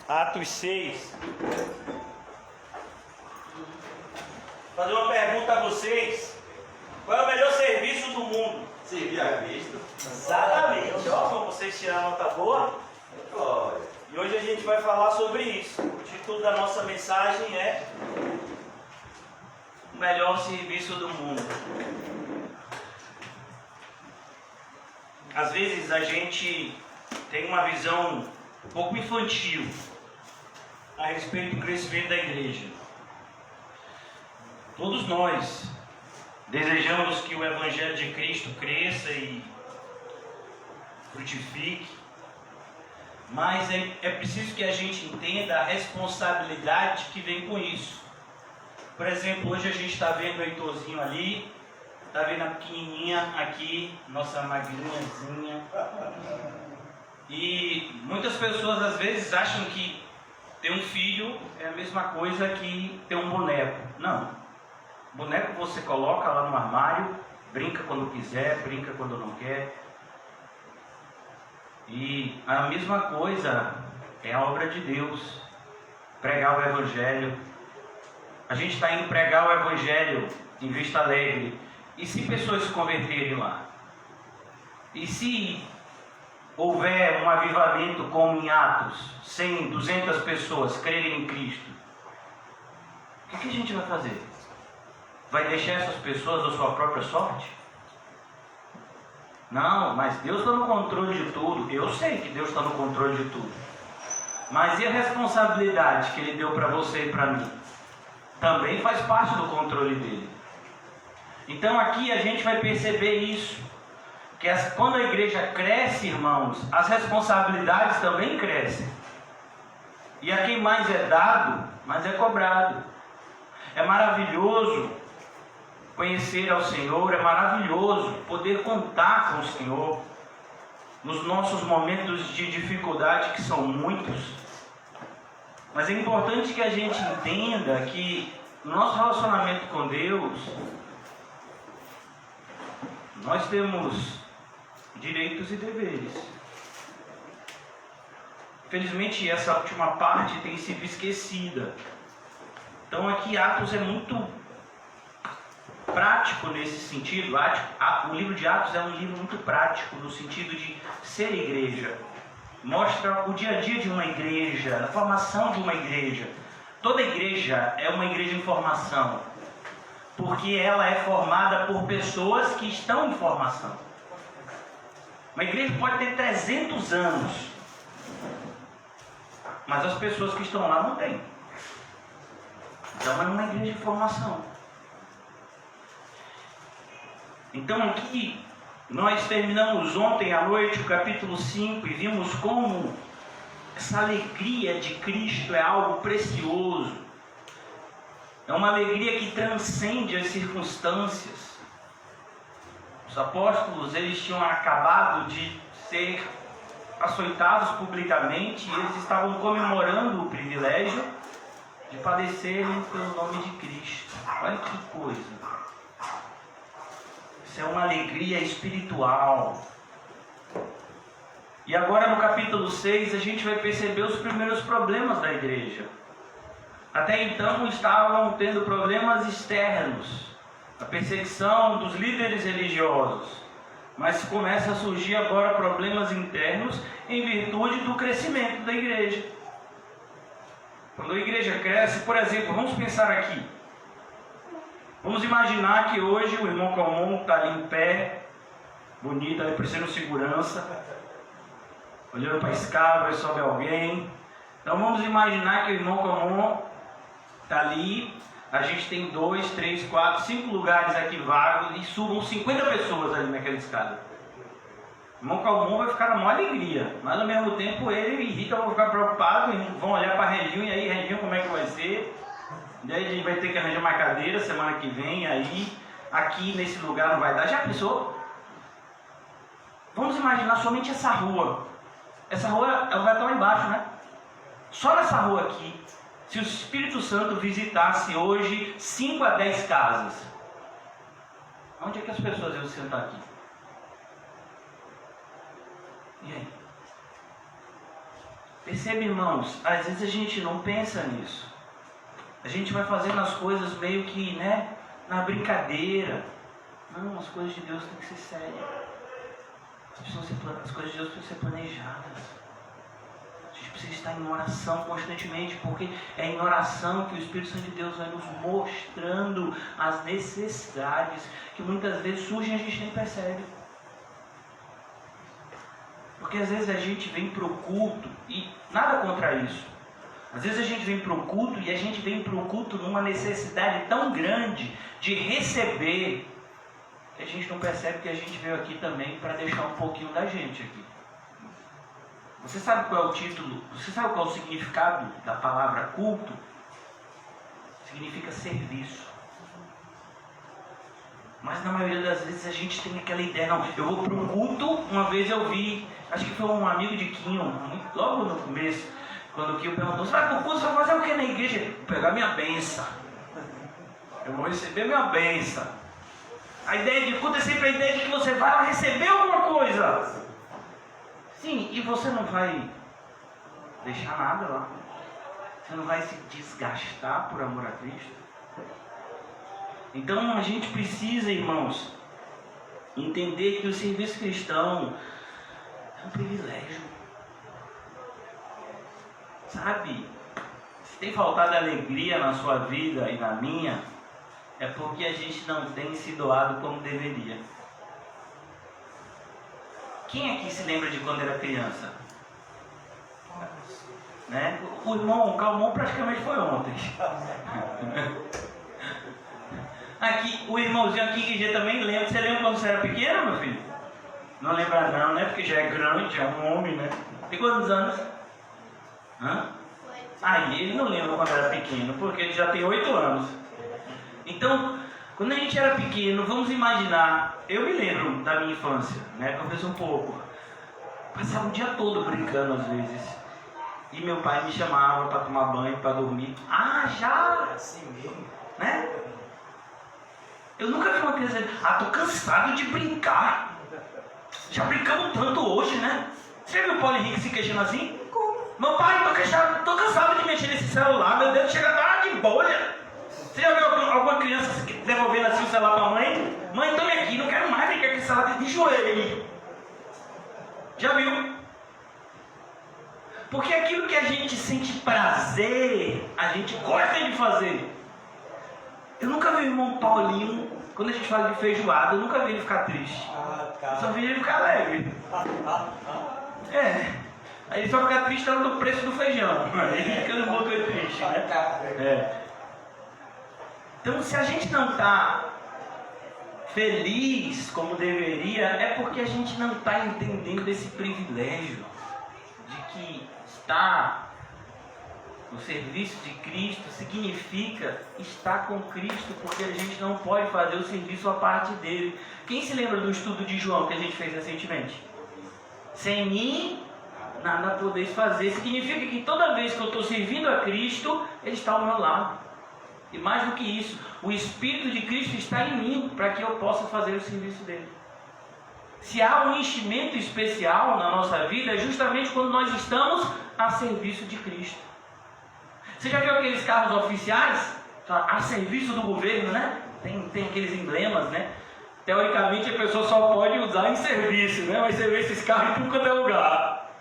Atos 6. Vou fazer uma pergunta a vocês. Qual é o melhor serviço do mundo? Servir a Cristo. Exatamente. Ó, como vocês tiraram nota boa. Glória. E hoje a gente vai falar sobre isso. O título da nossa mensagem é o melhor serviço do mundo. Às vezes a gente tem uma visão um pouco infantil a respeito do crescimento da igreja. Todos nós desejamos que o Evangelho de Cristo cresça e frutifique, mas é preciso que a gente entenda a responsabilidade que vem com isso. Por exemplo, hoje a gente está vendo o Heitorzinho ali, está vendo a pequenininha aqui, nossa magrinhazinha. E muitas pessoas às vezes acham que ter um filho é a mesma coisa que ter um boneco. Não. Boneco você coloca lá no armário, brinca quando quiser, brinca quando não quer. E a mesma coisa é a obra de Deus. Pregar o Evangelho. A gente está indo pregar o Evangelho em Vista Alegre. E se pessoas se converterem lá? E se houver um avivamento como em Atos, 100, 200 pessoas crerem em Cristo, o que a gente vai fazer? Vai deixar essas pessoas à sua própria sorte? Não, mas Deus está no controle de tudo. Eu sei que Deus está no controle de tudo. Mas e a responsabilidade que Ele deu para você e para mim? Também faz parte do controle dele. Então aqui a gente vai perceber isso. Que quando a igreja cresce, irmãos, as responsabilidades também crescem. E a quem mais é dado, mais é cobrado. É maravilhoso conhecer ao Senhor, é maravilhoso poder contar com o Senhor nos nossos momentos de dificuldade, que são muitos. Mas é importante que a gente entenda que no nosso relacionamento com Deus, nós temos direitos e deveres. Infelizmente essa última parte tem sido esquecida. Então aqui Atos é muito prático nesse sentido. O livro de Atos é um livro muito prático no sentido de ser igreja. Mostra o dia a dia de uma igreja, a formação de uma igreja. Toda igreja é uma igreja em formação, porque ela é formada por pessoas que estão em formação. Uma igreja pode ter 300 anos, mas as pessoas que estão lá não têm. Então é uma igreja de formação. Então aqui nós terminamos ontem à noite o capítulo 5 e vimos como essa alegria de Cristo é algo precioso. É uma alegria que transcende as circunstâncias. Os apóstolos, eles tinham acabado de ser açoitados publicamente e eles estavam comemorando o privilégio de padecerem pelo nome de Cristo. Olha que coisa. Isso é uma alegria espiritual. E agora no capítulo 6 a gente vai perceber os primeiros problemas da igreja. Até então estavam tendo problemas externos, a perseguição dos líderes religiosos, mas começa a surgir agora problemas internos em virtude do crescimento da igreja. Quando a igreja cresce, por exemplo, vamos pensar aqui. Vamos imaginar que hoje o irmão Calmon está ali em pé, bonito, ali parecendo segurança, olhando para a escada, vai sobe alguém. Então vamos imaginar que o irmão Calmon está ali, a gente tem 2, 3, 4, 5 lugares aqui vagos e subam 50 pessoas ali naquela escada. O irmão Calmon vai ficar na maior alegria, mas ao mesmo tempo ele e Rita vão ficar preocupados, vão olhar para Reginho, e aí Reginho como é que vai ser? E aí a gente vai ter que arranjar uma cadeira semana que vem, aí aqui nesse lugar não vai dar. Já pensou? Vamos imaginar somente essa rua. Essa rua ela vai estar lá embaixo, né? Só nessa rua aqui. Se o Espírito Santo visitasse hoje 5 a 10 casas, onde é que as pessoas iam sentar aqui? E aí? Percebe, irmãos, às vezes a gente não pensa nisso. A gente vai fazendo as coisas meio que, né, na brincadeira. Não, as coisas de Deus têm que ser sérias. As coisas de Deus precisam ser planejadas. A gente precisa estar em oração constantemente, porque é em oração que o Espírito Santo de Deus vai nos mostrando as necessidades que muitas vezes surgem e a gente nem percebe. Porque às vezes a gente vem para o culto, e nada contra isso. Às vezes a gente vem para o culto e a gente vem para o culto numa necessidade tão grande de receber, que a gente não percebe que a gente veio aqui também para deixar um pouquinho da gente aqui. Você sabe qual é o título? Você sabe qual é o significado da palavra culto? Significa serviço. Mas na maioria das vezes a gente tem aquela ideia, não, eu vou para um culto. Uma vez eu vi, acho que foi um amigo de Quinho, logo no começo, quando o Quinho perguntou, você vai para o culto, você vai fazer o que na igreja? Vou pegar minha bênção. Eu vou receber minha bênção. A ideia de culto é sempre a ideia de que você vai lá receber alguma coisa. Sim, e você não vai deixar nada lá. Você não vai se desgastar por amor a Cristo. Então a gente precisa, irmãos, entender que o serviço cristão é um privilégio. Sabe? Se tem faltado alegria na sua vida e na minha, é porque a gente não tem se doado como deveria. Quem aqui se lembra de quando era criança? Né? O irmão Calmon praticamente foi ontem. Aqui, o irmãozinho aqui que já também lembra. Você lembra quando você era pequeno, meu filho? Não lembra não, né? Porque já é grande, já é um homem, né? Tem quantos anos? Hã? Ele não lembra quando era pequeno, porque ele já tem 8 anos. Então, quando a gente era pequeno, vamos imaginar, eu me lembro da minha infância, né? Talvez um pouco. Passava o dia todo brincando às vezes. E meu pai me chamava para tomar banho, para dormir. Já! Assim mesmo. Né? Eu nunca vi uma criança dizer, tô cansado de brincar. Já brincamos tanto hoje, né? Você já viu o Paulo Henrique se queixando assim? Meu pai, tô cansado de mexer nesse celular, meu dedo chega a estar de bolha. Você já viu alguma criança devolvendo assim o celular para a mãe? Mãe, tome aqui, não quero mais brincar com esse celular de joelho. Já viu? Porque aquilo que a gente sente prazer, a gente gosta de fazer. Eu nunca vi o irmão Paulinho, quando a gente fala de feijoada, eu nunca vi ele ficar triste. Eu só vi ele ficar alegre. Aí ele só fica triste no preço do feijão. Aí ele fica um pouco triste, né? Então, se a gente não está feliz como deveria, é porque a gente não está entendendo esse privilégio de que estar no serviço de Cristo significa estar com Cristo, porque a gente não pode fazer o serviço à parte dele. Quem se lembra do estudo de João que a gente fez recentemente? Sem mim, nada podeis fazer. Significa que toda vez que eu estou servindo a Cristo, Ele está ao meu lado. E mais do que isso, o Espírito de Cristo está em mim para que eu possa fazer o serviço dele. Se há um enchimento especial na nossa vida, é justamente quando nós estamos a serviço de Cristo. Você já viu aqueles carros oficiais a serviço do governo, né? Tem aqueles emblemas, né? Teoricamente a pessoa só pode usar em serviço, né? Mas você vê esses carros em tudo quanto é lugar.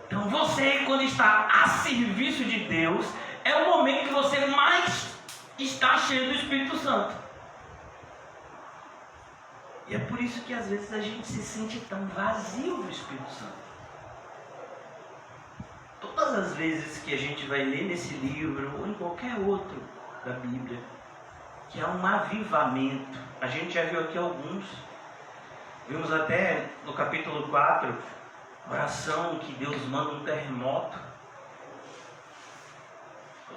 Então você, quando está a serviço de Deus, é o momento que você mais está cheio do Espírito Santo. E é por isso que às vezes a gente se sente tão vazio do Espírito Santo. Todas as vezes que a gente vai ler nesse livro, ou em qualquer outro da Bíblia, que é um avivamento, a gente já viu aqui alguns, vimos até no capítulo 4, oração que Deus manda um terremoto.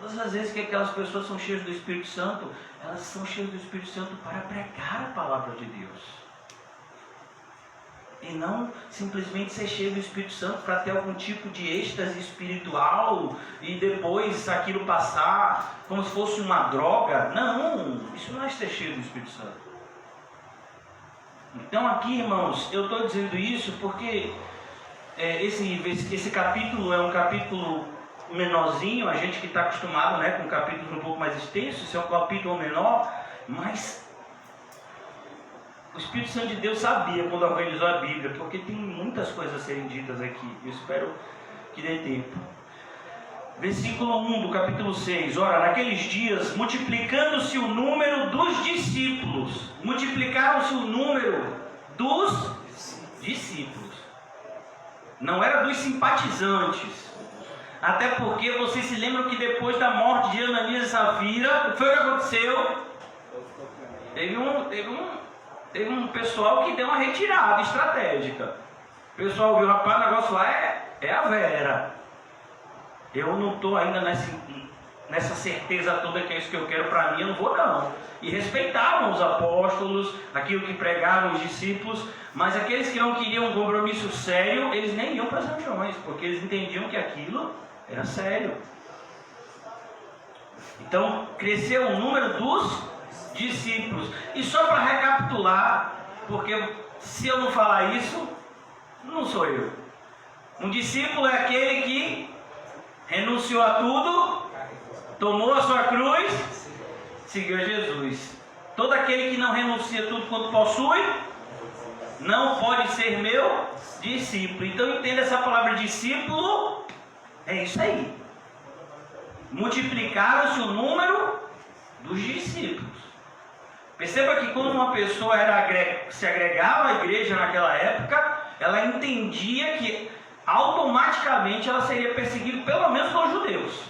Todas as vezes que aquelas pessoas são cheias do Espírito Santo, elas são cheias do Espírito Santo para pregar a palavra de Deus. E não simplesmente ser cheio do Espírito Santo para ter algum tipo de êxtase espiritual e depois aquilo passar como se fosse uma droga. Não, isso não é ser cheio do Espírito Santo. Então aqui, irmãos, eu estou dizendo isso porque esse capítulo é um capítulo menorzinho, a gente que está acostumado, né, com capítulos um pouco mais extensos, esse é um capítulo menor, mas o Espírito Santo de Deus sabia quando organizou a Bíblia, porque tem muitas coisas a serem ditas aqui. Eu espero que dê tempo. Versículo 1 do capítulo 6. Ora, naqueles dias, multiplicando-se o número dos discípulos. Multiplicaram-se o número dos discípulos. Não era dos simpatizantes. Até porque vocês se lembram que depois da morte de Ananias e Safira, o que foi que aconteceu? Teve um pessoal que deu uma retirada estratégica. O pessoal viu, rapaz, o negócio lá é a Vera. Eu não estou ainda nessa certeza toda que é isso que eu quero para mim, eu não vou não. E respeitavam os apóstolos, aquilo que pregavam os discípulos, mas aqueles que não queriam um compromisso sério, eles nem iam para as reuniões, porque eles entendiam que aquilo era sério. Então, cresceu o número dos discípulos. E só para recapitular, porque se eu não falar isso, não sou eu. Um discípulo é aquele que renunciou a tudo, tomou a sua cruz, seguiu Jesus. Todo aquele que não renuncia a tudo quanto possui, não pode ser meu discípulo. Então entenda essa palavra discípulo, é isso aí. Multiplicaram-se o número dos discípulos. Perceba que quando uma pessoa se agregava à igreja naquela época, ela entendia que automaticamente ela seria perseguida pelo menos pelos judeus.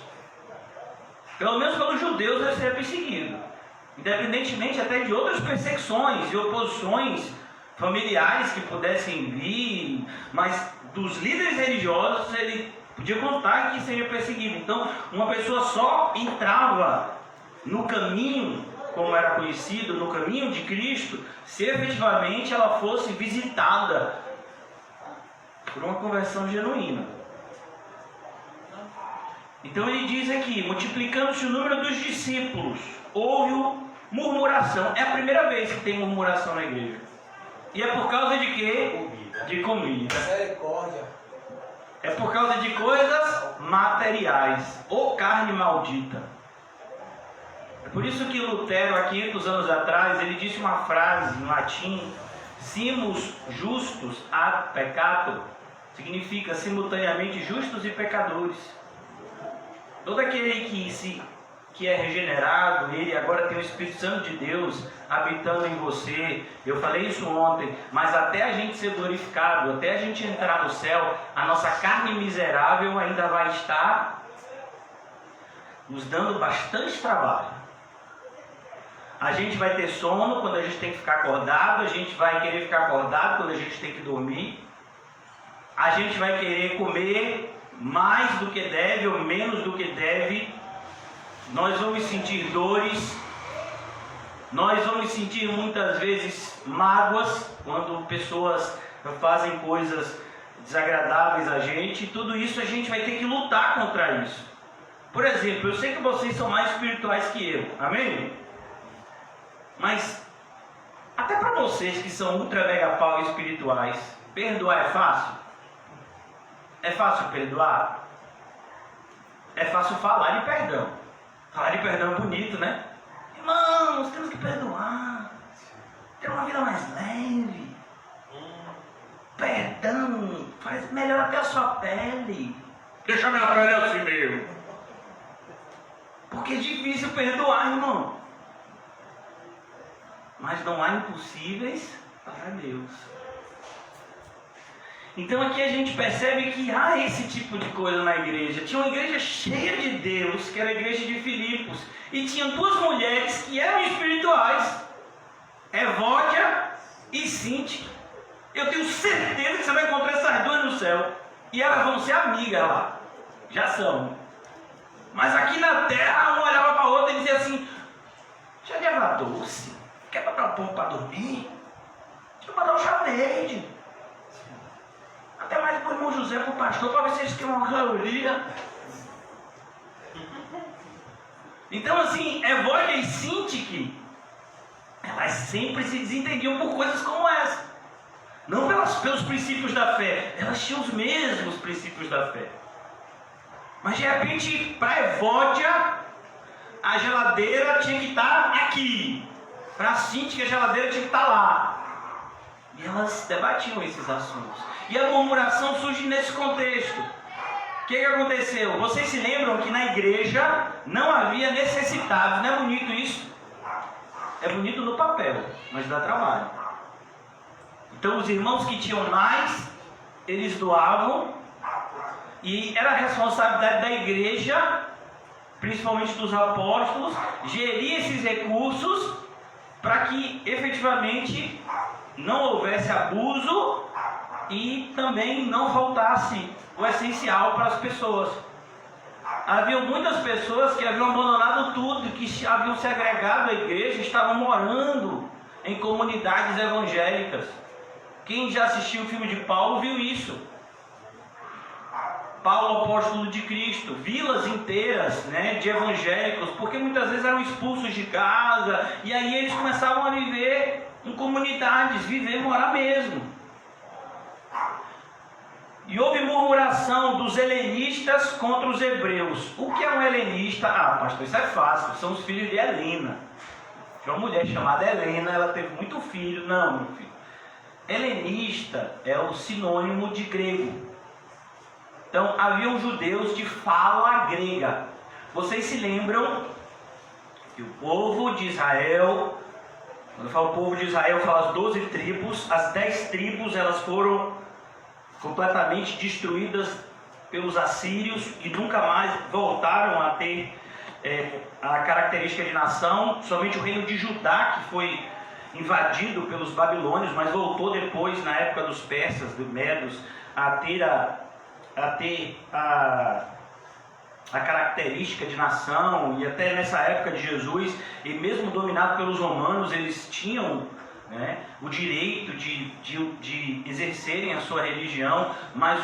Pelo menos pelos judeus ela seria perseguida. Independentemente até de outras perseguições e oposições familiares que pudessem vir, mas dos líderes religiosos ele podia contar que seria perseguido. Então uma pessoa só entrava no caminho, como era conhecido, no caminho de Cristo, se efetivamente ela fosse visitada por uma conversão genuína. Então ele diz aqui, multiplicando-se o número dos discípulos, houve murmuração. É a primeira vez que tem murmuração na igreja. E é por causa de quê? De comida. Misericórdia. É por causa de coisas materiais, ou carne maldita. É por isso que Lutero, há 500 anos atrás, ele disse uma frase em latim: simus justus ad peccato, significa simultaneamente justos e pecadores. Todo aquele que é regenerado, ele agora tem o Espírito Santo de Deus habitando em você. Eu falei isso ontem, mas até a gente ser glorificado, até a gente entrar no céu, a nossa carne miserável ainda vai estar nos dando bastante trabalho. A gente vai ter sono quando a gente tem que ficar acordado, a gente vai querer ficar acordado quando a gente tem que dormir, a gente vai querer comer mais do que deve ou menos do que deve, nós vamos sentir dores, nós vamos sentir muitas vezes mágoas quando pessoas fazem coisas desagradáveis a gente, e tudo isso a gente vai ter que lutar contra isso. Por exemplo, eu sei que vocês são mais espirituais que eu, amém? Mas até para vocês que são ultra mega pau espirituais, perdoar é fácil? É fácil perdoar? É fácil falar de perdão. Falar de perdão é bonito, né? Irmãos, temos que perdoar. Ter uma vida mais leve. Perdão faz melhor até a sua pele. Deixa minha pele assim mesmo. Porque é difícil perdoar, irmão. Mas não há impossíveis para Deus. Então aqui a gente percebe que há esse tipo de coisa na igreja. Tinha uma igreja cheia de Deus, que era a igreja de Filipos, e tinha duas mulheres que eram espirituais, Evódia e Sinti. Eu tenho certeza que você vai encontrar essas duas no céu, e elas vão ser amigas lá, já são. Mas aqui na terra, uma olhava para a outra e dizia assim: já de erva doce? Quer botar um pouco para dormir? Deixa eu botar um chá verde. Até mais para o irmão José, para o pastor, para ver se eles querem uma caloria. Então assim, Evódia e Sintique, elas sempre se desentendiam por coisas como essa. Não pelos princípios da fé, elas tinham os mesmos princípios da fé. Mas de repente, para Evódia, a geladeira tinha que estar aqui. Para Cíntia, a geladeira tinha que estar lá. E elas debatiam esses assuntos. E a murmuração surge nesse contexto. O que aconteceu? Vocês se lembram que na igreja não havia necessitados. Não é bonito isso? É bonito no papel, mas dá trabalho. Então os irmãos que tinham mais, eles doavam. E era a responsabilidade da igreja, principalmente dos apóstolos, gerir esses recursos para que efetivamente não houvesse abuso e também não faltasse o essencial para as pessoas. Havia muitas pessoas que haviam abandonado tudo, que haviam se agregado à igreja, estavam morando em comunidades evangélicas. Quem já assistiu o filme de Paulo viu isso. Paulo, apóstolo de Cristo, vilas inteiras, de evangélicos, porque muitas vezes eram expulsos de casa, e aí eles começavam a viver em comunidades, morar mesmo. E houve murmuração dos helenistas contra os hebreus. O que é um helenista? Ah, pastor, isso é fácil, são os filhos de Helena. Tinha uma mulher chamada Helena, ela teve muito filho. Não, meu filho. Helenista é o sinônimo de grego. Então, haviam judeus de fala grega. Vocês se lembram que o povo de Israel, quando eu falo povo de Israel, eu falo as 12 tribos, as 10 tribos, elas foram completamente destruídas pelos assírios e nunca mais voltaram a ter a característica de nação. Somente o reino de Judá, que foi invadido pelos babilônios, mas voltou depois, na época dos persas, dos medos, a ter a característica de nação. E até nessa época de Jesus, e mesmo dominado pelos romanos, eles tinham o direito de exercerem a sua religião, mas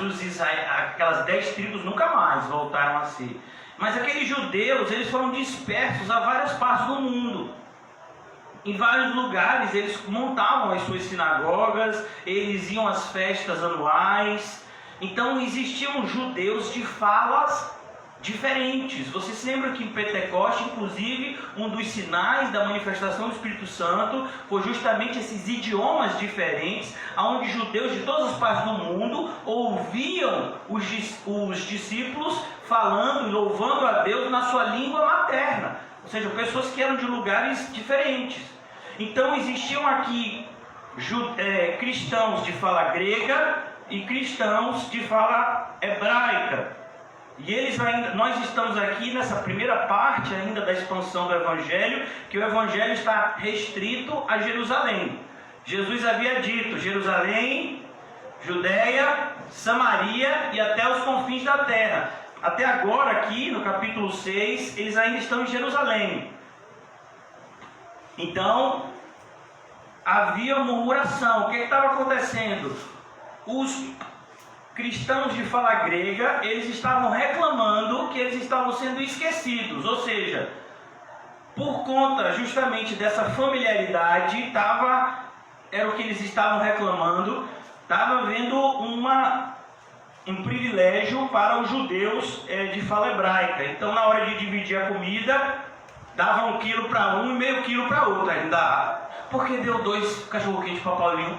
aquelas 10 tribos nunca mais voltaram a ser. Mas aqueles judeus, eles foram dispersos a várias partes do mundo. Em vários lugares eles montavam as suas sinagogas, eles iam às festas anuais. Então existiam judeus de falas diferentes. Você se lembra que em Pentecoste, inclusive, um dos sinais da manifestação do Espírito Santo foi justamente esses idiomas diferentes, onde judeus de todas as partes do mundo ouviam os discípulos falando e louvando a Deus na sua língua materna. Ou seja, pessoas que eram de lugares diferentes. Então existiam aqui cristãos de fala grega e cristãos de fala hebraica. E nós estamos aqui nessa primeira parte ainda da expansão do Evangelho, que o Evangelho está restrito a Jerusalém. Jesus havia dito: Jerusalém, Judéia, Samaria e até os confins da terra. Até agora aqui no capítulo 6, eles ainda estão em Jerusalém. Então, havia murmuração. O que estava acontecendo? Os cristãos de fala grega, eles estavam reclamando que eles estavam sendo esquecidos, ou seja, por conta justamente dessa familiaridade, era o que eles estavam reclamando, estava havendo um privilégio para os judeus de fala hebraica. Então, na hora de dividir a comida, dava 1 quilo para um e meio quilo para outro. Ainda, por que deu 2 cachorro-quente para Paulinho?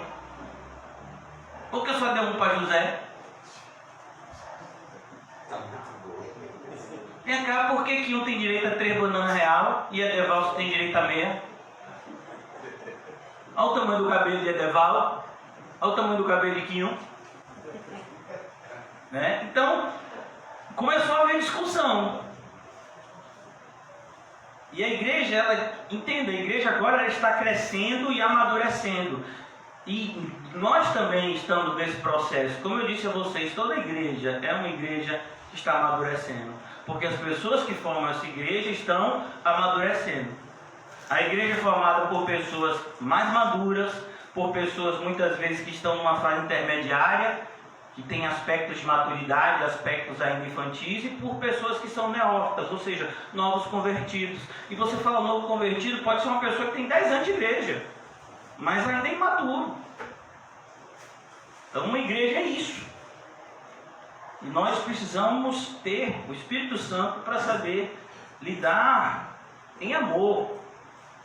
Por que só deu 1 para José? Vem cá, por que um tem direito a 3 bananas real e Edeval só tem direito a meia? Olha o tamanho do cabelo de Edeval, olha o tamanho do cabelo de Quinho. Então, começou a haver discussão. E a igreja, entenda, a igreja agora ela está crescendo e amadurecendo. E nós também estamos nesse processo. Como eu disse a vocês, toda igreja é uma igreja que está amadurecendo. Porque as pessoas que formam essa igreja estão amadurecendo. A igreja é formada por pessoas mais maduras, por pessoas muitas vezes que estão numa fase intermediária, que tem aspectos de maturidade, aspectos ainda infantis, e por pessoas que são neófitas, ou seja, novos convertidos. E você fala novo convertido, pode ser uma pessoa que tem 10 anos de igreja, mas ainda é imaturo. Então uma igreja é isso. E nós precisamos ter o Espírito Santo para saber lidar em amor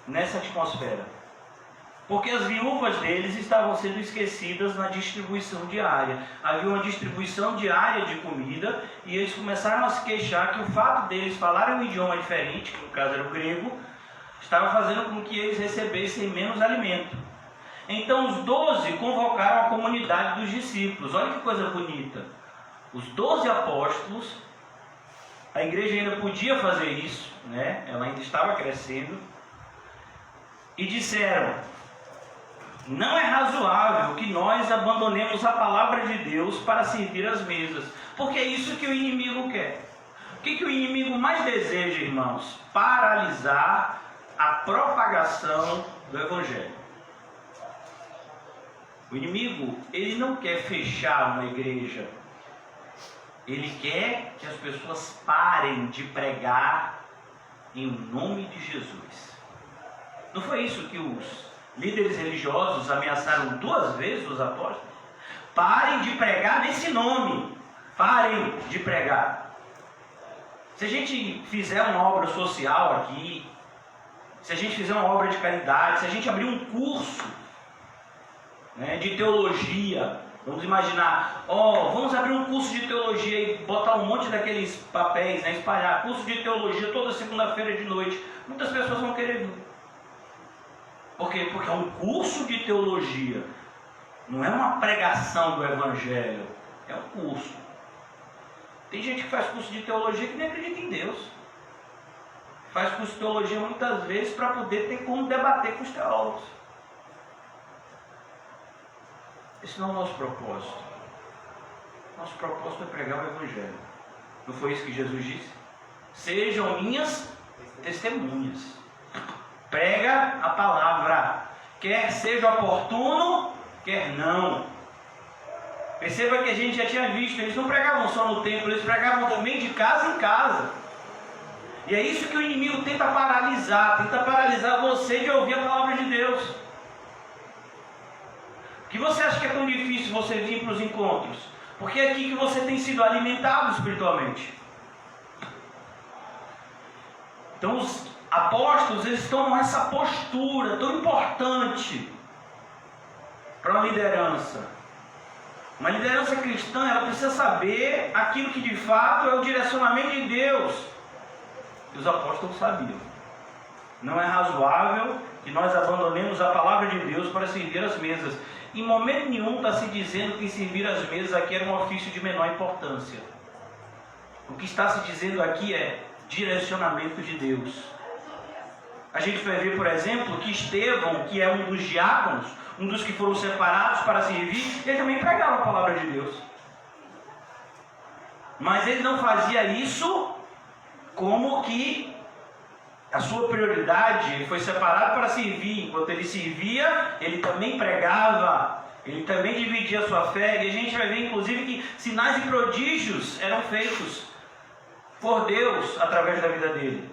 nessa atmosfera. Porque as viúvas deles estavam sendo esquecidas na distribuição diária. Havia uma distribuição diária de comida e eles começaram a se queixar que o fato deles falarem um idioma diferente, que no caso era o grego, estava fazendo com que eles recebessem menos alimento. Então os 12 convocaram a comunidade dos discípulos. Olha que coisa bonita. Os 12 apóstolos, a igreja ainda podia fazer isso, né? Ela ainda estava crescendo, e disseram: não é razoável que nós abandonemos a palavra de Deus para servir as mesas, porque é isso que o inimigo quer. O que o inimigo mais deseja, irmãos? Paralisar a propagação do Evangelho. O inimigo, ele não quer fechar uma igreja. Ele quer que as pessoas parem de pregar em nome de Jesus. Não foi isso que os líderes religiosos ameaçaram 2 vezes os apóstolos? Parem de pregar nesse nome. Parem de pregar. Se a gente fizer uma obra social aqui, se a gente fizer uma obra de caridade, se a gente abrir um curso, né, de teologia, vamos imaginar, vamos abrir um curso de teologia e botar um monte daqueles papéis, né, espalhar curso de teologia toda segunda-feira de noite. Muitas pessoas vão querer vir. Por quê? Porque é um curso de teologia. Não é uma pregação do Evangelho. É um curso. Tem gente que faz curso de teologia que nem acredita em Deus. Faz curso de teologia muitas vezes para poder ter como debater com os teólogos. Esse não é o nosso propósito. Nosso propósito é pregar o Evangelho. Não foi isso que Jesus disse? Sejam minhas testemunhas. Prega a palavra, quer seja oportuno, quer não. Perceba que a gente já tinha visto, eles não pregavam só no templo, eles pregavam também de casa em casa. E é isso que o inimigo tenta paralisar você de ouvir a palavra de Deus. Por que você acha que é tão difícil você vir para os encontros? Porque é aqui que você tem sido alimentado espiritualmente. Então os apóstolos, eles tomam essa postura tão importante para uma liderança. Uma liderança cristã, ela precisa saber aquilo que de fato é o direcionamento de Deus. E os apóstolos sabiam. Não é razoável que nós abandonemos a palavra de Deus para servir as mesas. Em momento nenhum está se dizendo que servir as mesas aqui era um ofício de menor importância. O que está se dizendo aqui é direcionamento de Deus. A gente vai ver, por exemplo, que Estevão, que é um dos diáconos, um dos que foram separados para servir, ele também pregava a palavra de Deus. Mas ele não fazia isso como que a sua prioridade. Ele foi separado para servir. Enquanto ele servia, ele também pregava, ele também dividia a sua fé. E a gente vai ver, inclusive, que sinais e prodígios eram feitos por Deus através da vida dele.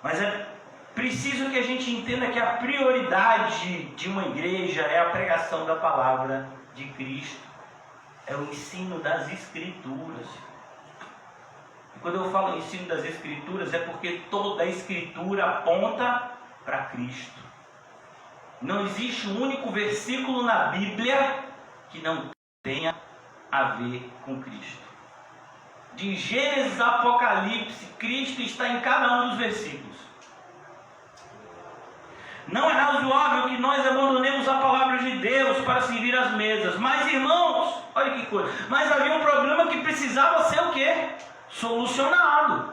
Mas é preciso que a gente entenda que a prioridade de uma igreja é a pregação da palavra de Cristo, é o ensino das Escrituras. E quando eu falo ensino das Escrituras, é porque toda a Escritura aponta para Cristo. Não existe um único versículo na Bíblia que não tenha a ver com Cristo. De Gênesis a Apocalipse, Cristo está em cada um dos versículos. Não é razoável que nós abandonemos a palavra de Deus para servir as mesas. Mas, irmãos, olha que coisa. Mas havia um problema que precisava ser o quê? Solucionado.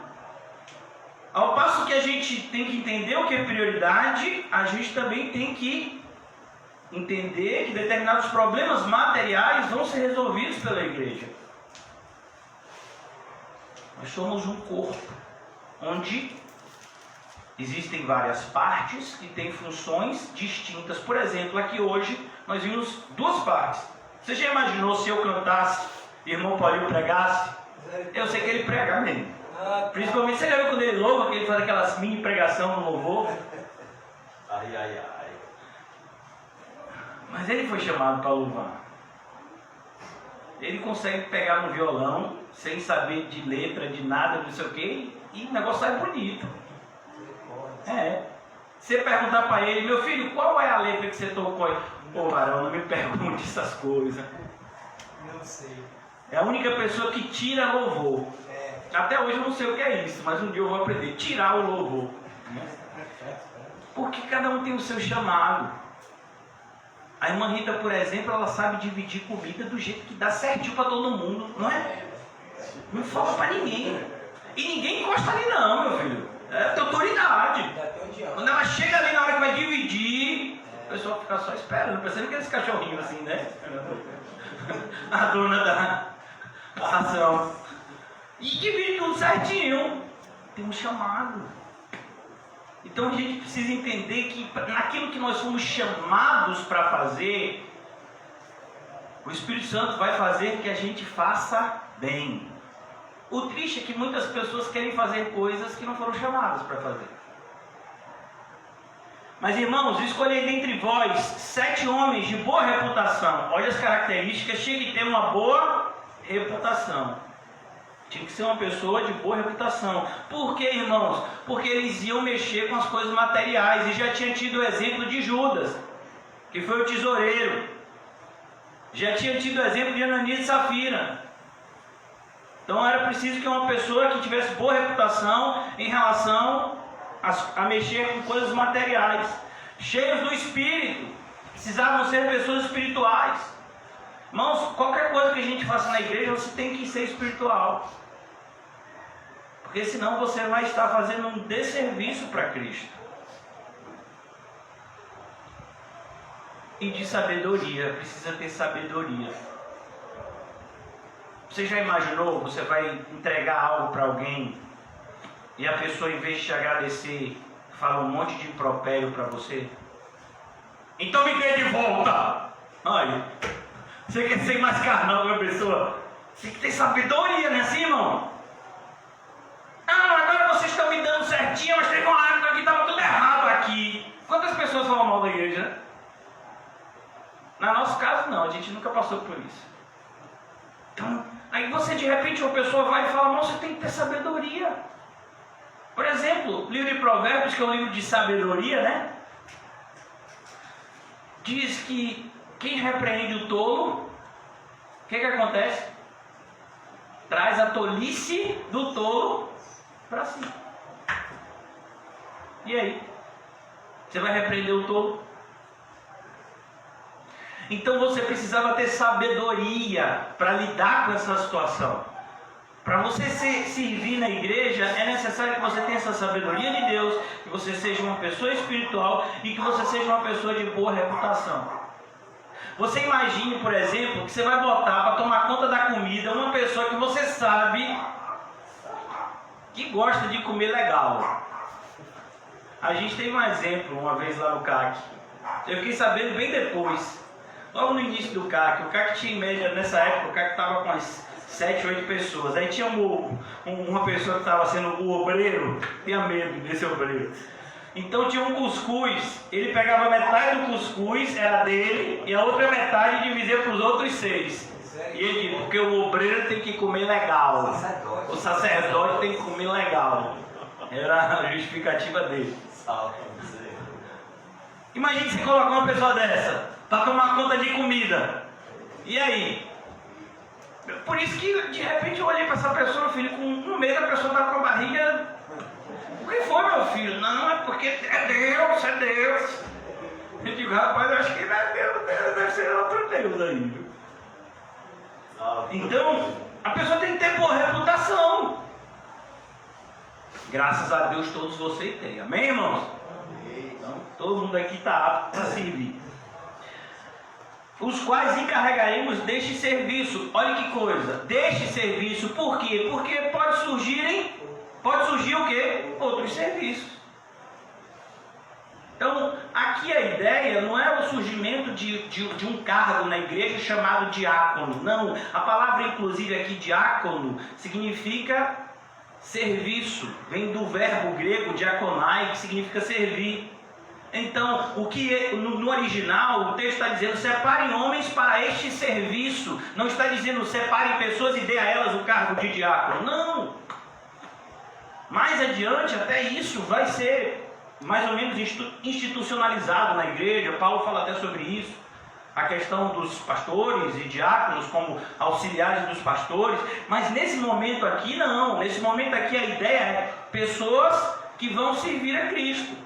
Ao passo que a gente tem que entender o que é prioridade, a gente também tem que entender que determinados problemas materiais vão ser resolvidos pela igreja. Nós somos um corpo, onde existem várias partes que têm funções distintas. Por exemplo, aqui hoje nós vimos 2 partes. Você já imaginou se eu cantasse, irmão Paulinho pregasse? Eu sei que ele prega mesmo. Principalmente, você já viu quando ele louva, que ele faz aquelas mini pregação no louvor? Ai, ai, ai. Mas ele foi chamado para louvar. ele consegue pegar no violão, sem saber de letra, de nada, não sei o que, e o negócio sai bonito. Você perguntar para ele, meu filho, qual é a letra que você tocou aí? Pô, varão, não me pergunte essas coisas. Não sei. É a única pessoa que tira louvor. Até hoje eu não sei o que é isso, mas um dia eu vou aprender. Tirar o louvor. Porque cada um tem o seu chamado. A irmã Rita, por exemplo, ela sabe dividir comida do jeito que dá certinho para todo mundo, não é? Não falta para ninguém. E ninguém encosta ali não, meu filho. Tem autoridade. Quando ela chega ali na hora que vai dividir, o pessoal fica só esperando, parecendo aqueles cachorrinhos assim, né? A dona da ração. E divide tudo certinho. Tem um chamado. Então a gente precisa entender que naquilo que nós fomos chamados para fazer, o Espírito Santo vai fazer que a gente faça bem. O triste é que muitas pessoas querem fazer coisas que não foram chamadas para fazer. Mas irmãos, escolhei dentre vós 7 homens de boa reputação. Olha as características, tinha que ter uma boa reputação. Tinha que ser uma pessoa de boa reputação. Por quê, irmãos? Porque eles iam mexer com as coisas materiais. E já tinha tido o exemplo de Judas, que foi o tesoureiro. Já tinha tido o exemplo de Ananias e Safira. Então era preciso que uma pessoa que tivesse boa reputação em relação a mexer com coisas materiais. Cheios do Espírito. Precisavam ser pessoas espirituais. Irmãos, qualquer coisa que a gente faça na igreja, você tem que ser espiritual. Porque senão você vai estar fazendo um desserviço para Cristo. E de sabedoria, precisa ter sabedoria. Você já imaginou, você vai entregar algo para alguém e a pessoa, em vez de te agradecer, fala um monte de impropério para você? Então me dê de volta! Olha, você quer ser mais carnal com a pessoa? Você tem que ter sabedoria, não é assim, irmão? Ah, agora vocês estão me dando certinho, mas teve uma época que estava tudo errado aqui. Quantas pessoas falam mal da igreja? No nosso caso, não, a gente nunca passou por isso. Então, aí você de repente, uma pessoa vai e fala, não, você tem que ter sabedoria. Por exemplo, o livro de Provérbios, que é um livro de sabedoria, né? Diz que quem repreende o tolo, o que acontece? Traz a tolice do tolo para si. E aí? Você vai repreender o tolo? Então você precisava ter sabedoria para lidar com essa situação. Para você servir na igreja, é necessário que você tenha essa sabedoria de Deus, que você seja uma pessoa espiritual e que você seja uma pessoa de boa reputação. Você imagine, por exemplo, que você vai botar para tomar conta da comida uma pessoa que você sabe que gosta de comer legal. A gente teve um exemplo uma vez lá no CAC. Eu fiquei sabendo bem depois. Logo no início do CAC, o CAC tinha em média, nessa época, o CAC estava com umas 7, 8 pessoas. Aí tinha uma pessoa que estava sendo o obreiro, tinha medo desse obreiro. Então tinha um cuscuz, ele pegava metade do cuscuz, era dele, e a outra metade dividia para os outros 6. E ele disse, porque o obreiro tem que comer legal, o sacerdote tem que comer legal. Era a justificativa dele. Imagine você colocar uma pessoa dessa para tomar conta de comida. E aí? Por isso que de repente eu olhei para essa pessoa, filho, no meio da pessoa estava com a barriga. O que foi, meu filho? Não, é porque é Deus, é Deus. Eu digo, rapaz, eu acho que não é Deus, deve ser outro Deus aí, viu? Então, a pessoa tem que ter boa reputação. Graças a Deus todos vocês têm, amém, irmãos? Então, todo mundo aqui está apto para servir. Os quais encarregaremos deste serviço. Olha que coisa, deste serviço. Por quê? Porque pode surgir o quê? Outros serviços. Então, aqui a ideia não é o surgimento de um cargo na igreja chamado diácono. Não, a palavra inclusive aqui diácono significa serviço. Vem do verbo grego diakonai, que significa servir. Então, o que no original, o texto está dizendo, separem homens para este serviço. Não está dizendo, separem pessoas e dê a elas o cargo de diácono. Não. Mais adiante, até isso vai ser mais ou menos institucionalizado na igreja. Paulo fala até sobre isso. A questão dos pastores e diáconos como auxiliares dos pastores. Mas nesse momento aqui, não. Nesse momento aqui, a ideia é pessoas que vão servir a Cristo.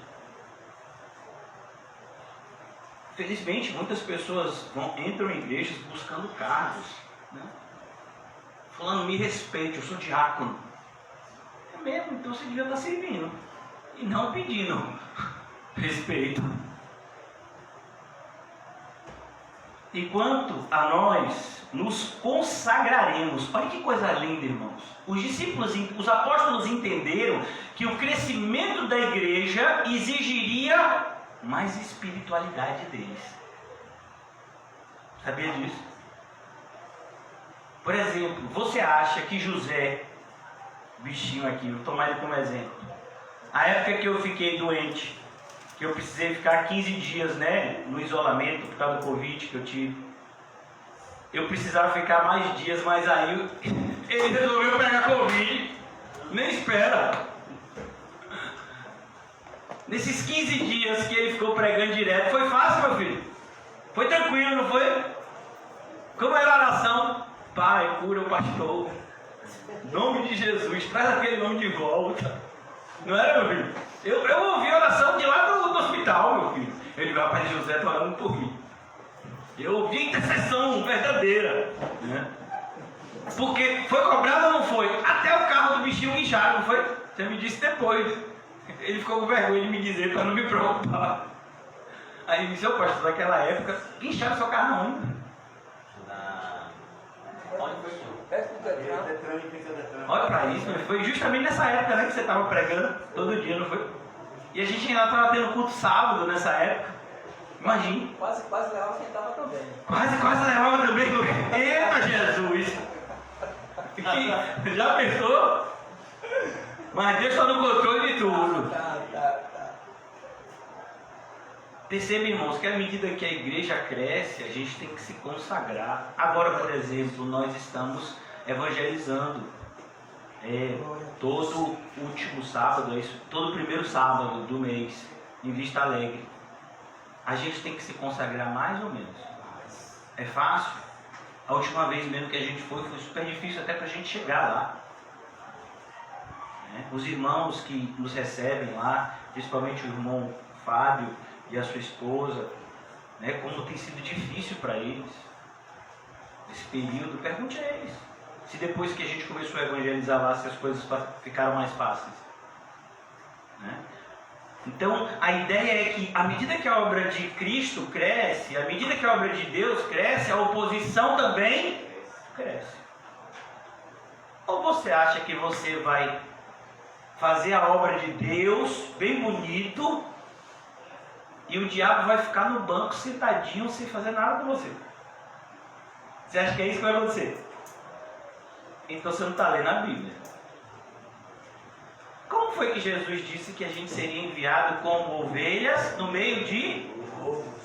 Felizmente, muitas pessoas entram em igrejas buscando cargos, né? Falando, me respeite, eu sou diácono. É mesmo, então você devia estar servindo e não pedindo respeito. E quanto a nós nos consagraremos, olha que coisa linda, irmãos. Os discípulos, os apóstolos entenderam que o crescimento da igreja exigiria mais espiritualidade deles. Sabia disso? Por exemplo, você acha que José, bichinho aqui, vou tomar ele como exemplo. A época que eu fiquei doente, que eu precisei ficar 15 dias, né, no isolamento por causa do Covid que eu tive. Eu precisava ficar mais dias, mas aí ele resolveu pegar Covid. Nem espera. Nesses 15 dias que ele ficou pregando direto, foi fácil, meu filho? Foi tranquilo, não foi? Como era a oração? Pai, cura o pastor. Nome de Jesus, traz aquele nome de volta. Não era, meu filho? Eu ouvi a oração de lá do hospital, meu filho. Eu digo, rapaz, José está orando por mim. Eu ouvi a intercessão verdadeira, né? Porque foi cobrado ou não foi? Até o carro do bichinho guincharam, não foi? Você me disse depois. Ele ficou com vergonha de me dizer para não me preocupar. Aí ele disse, ô pastor, naquela época, guincharam seu carro ainda. Onde foi isso? Olha para isso, foi justamente nessa época, né, que você estava pregando todo dia, não foi? E a gente ainda estava tendo culto sábado nessa época. Imagine. Quase levava quem estava também. Quase levava também. Eita Jesus! Já pensou? Mas Deus está no controle de tudo. Perceba, irmãos, que à medida que a igreja cresce, a gente tem que se consagrar. Agora, por exemplo, nós estamos evangelizando. Todo último sábado, todo primeiro sábado do mês, em Vista Alegre. A gente tem que se consagrar mais ou menos. É fácil? A última vez mesmo que a gente foi super difícil até para a gente chegar lá. Os irmãos que nos recebem lá, principalmente o irmão Fábio e a sua esposa, né, como tem sido difícil para eles esse período, pergunte a eles se depois que a gente começou a evangelizar lá, se as coisas ficaram mais fáceis, né? Então a ideia é que à medida que a obra de Cristo cresce, à medida que a obra de Deus cresce, a oposição também cresce. Ou você acha que você vai fazer a obra de Deus bem bonito e o diabo vai ficar no banco sentadinho sem fazer nada com você? Você acha que é isso que vai acontecer? Então você não está lendo a Bíblia. Como foi que Jesus disse que a gente seria enviado como ovelhas no meio de lobos?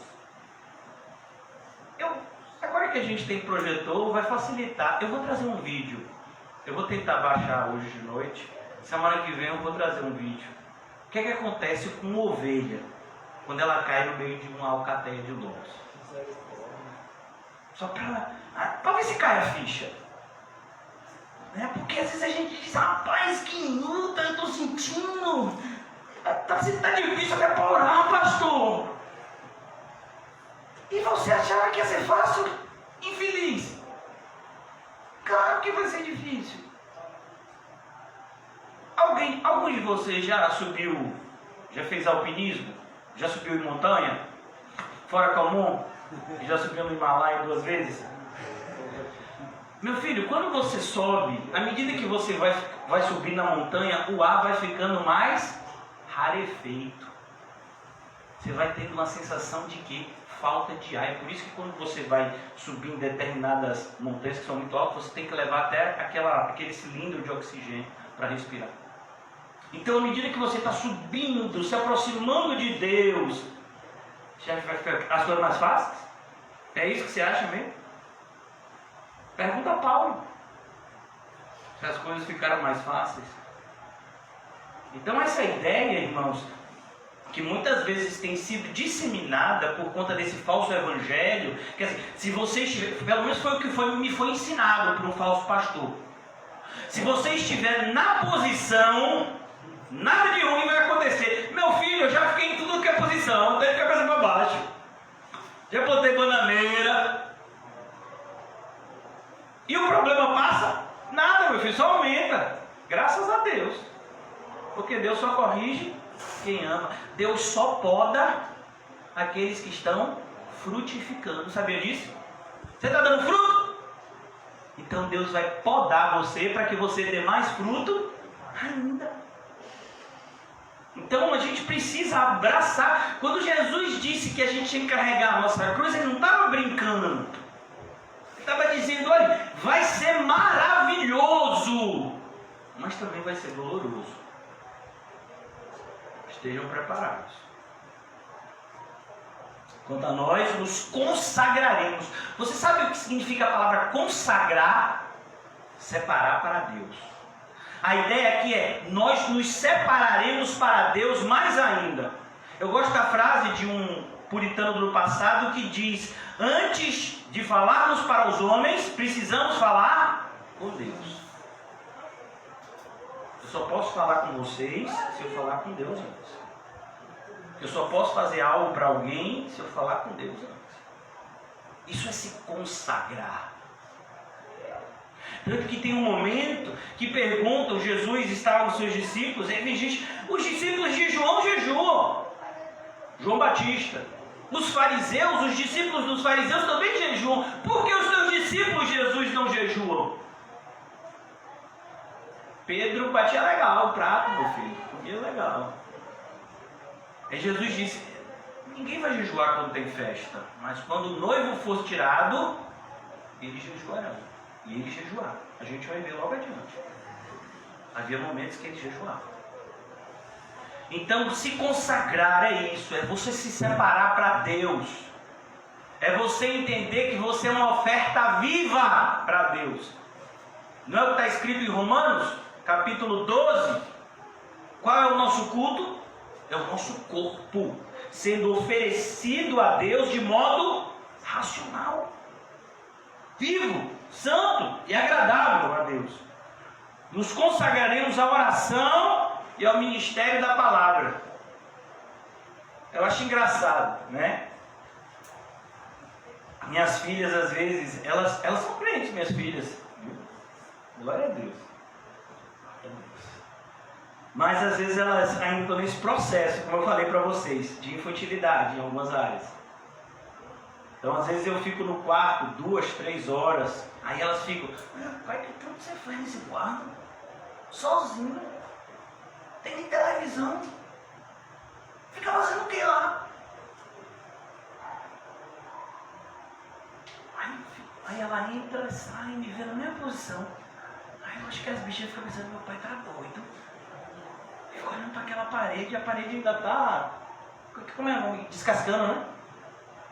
Agora que a gente tem projetor, vai facilitar. Eu vou trazer um vídeo. Eu vou tentar baixar hoje de noite. Semana que vem eu vou trazer um vídeo. O que é que acontece com uma ovelha quando ela cai no meio de uma alcateia de lobos? Só para ver se cai a ficha. Porque às vezes a gente diz, rapaz, que luta eu estou sentindo. Tá difícil até para orar, pastor. E você achava que ia ser fácil? Infeliz. Claro que vai ser difícil. Algum de vocês já subiu, já fez alpinismo? Já subiu em montanha? Fora comum? Já subiu no Himalaia 2 vezes? Meu filho, quando você sobe, à medida que você vai subir na montanha, o ar vai ficando mais rarefeito. Você vai tendo uma sensação de que falta de ar. É por isso que quando você vai subir em determinadas montanhas que são muito altas, você tem que levar até aquele cilindro de oxigênio para respirar. Então, à medida que você está subindo, se aproximando de Deus, Você acha que vai ficar as coisas mais fáceis? É isso que você acha mesmo? Pergunta a Paulo. Se as coisas ficaram mais fáceis. Então essa ideia, irmãos, que muitas vezes tem sido disseminada por conta desse falso evangelho, quer dizer, se você estiver, pelo menos foi o que me foi ensinado por um falso pastor. Se você estiver na posição, nada de ruim vai acontecer. Meu filho, eu já fiquei em tudo que é posição, desde a cabeça para baixo. Já botei bananeira. E o problema passa? Nada, meu filho, só aumenta. Graças a Deus. Porque Deus só corrige quem ama. Deus só poda aqueles que estão frutificando. Sabia disso? Você está dando fruto? Então Deus vai podar você para que você dê mais fruto ainda. Então a gente precisa abraçar. Quando Jesus disse que a gente tinha que carregar a nossa cruz, ele não estava brincando. Ele estava dizendo, olha, vai ser maravilhoso, mas também vai ser doloroso. Estejam preparados. Quanto a nós, nos consagraremos. Você sabe o que significa a palavra consagrar? Separar para Deus. A ideia aqui é, nós nos separaremos para Deus mais ainda. Eu gosto da frase de um puritano do passado que diz, antes de falarmos para os homens, precisamos falar com Deus. Eu só posso falar com vocês se eu falar com Deus antes. Eu só posso fazer algo para alguém se eu falar com Deus antes. Isso é se consagrar. Tanto que tem um momento que perguntam, Jesus estava com os seus discípulos, e vem gente, os discípulos de João jejuam. João Batista. Os fariseus, os discípulos dos fariseus também jejuam. Por que os seus discípulos de Jesus não jejuam? Pedro batia legal o prato, meu filho. Comia legal. Aí Jesus disse, ninguém vai jejuar quando tem festa, mas quando o noivo for tirado, eles jejuarão. E eles jejuaram. A gente vai ver logo adiante. Havia momentos que eles jejuavam. Então, se consagrar é isso, é você se separar para Deus. É você entender que você é uma oferta viva para Deus. Não é o que está escrito em Romanos, capítulo 12? Qual é o nosso culto? É o nosso corpo, sendo oferecido a Deus de modo racional, vivo, santo e agradável a Deus. Nos consagraremos à oração e ao ministério da palavra. Eu acho engraçado, né? Minhas filhas, às vezes, elas são crentes, minhas filhas. Glória a Deus. Mas às vezes elas ainda estão nesse processo, como eu falei para vocês, de infantilidade em algumas áreas. Então às vezes eu fico no quarto 2, 3 horas, aí elas ficam, pai, que tanto você faz nesse quarto? Sozinho. Tem nem televisão. Fica fazendo o que lá? Aí ela entra, sai, me vê na mesma posição. Aí eu acho que as bichas ficam pensando, meu pai tá doido. Fico olhando para aquela parede, e a parede ainda tá, como é, descascando, né?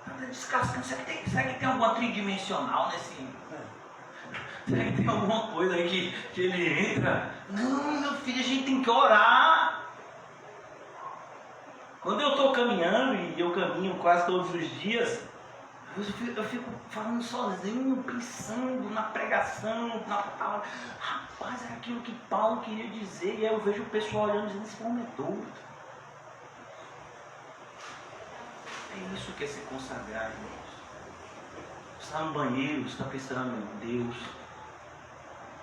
Tá descascando. Será que tem alguma tridimensional nesse... Será que tem alguma coisa aí que ele entra? Não, meu filho, a gente tem que orar. Quando eu estou caminhando, e eu caminho quase todos os dias, eu fico falando sozinho, pensando na pregação, na palavra. Rapaz, era aquilo que Paulo queria dizer. E aí eu vejo o pessoal olhando e dizendo, esse homem é doido. É isso que é se consagrar, irmãos. Você está no banheiro, você está pensando em Deus.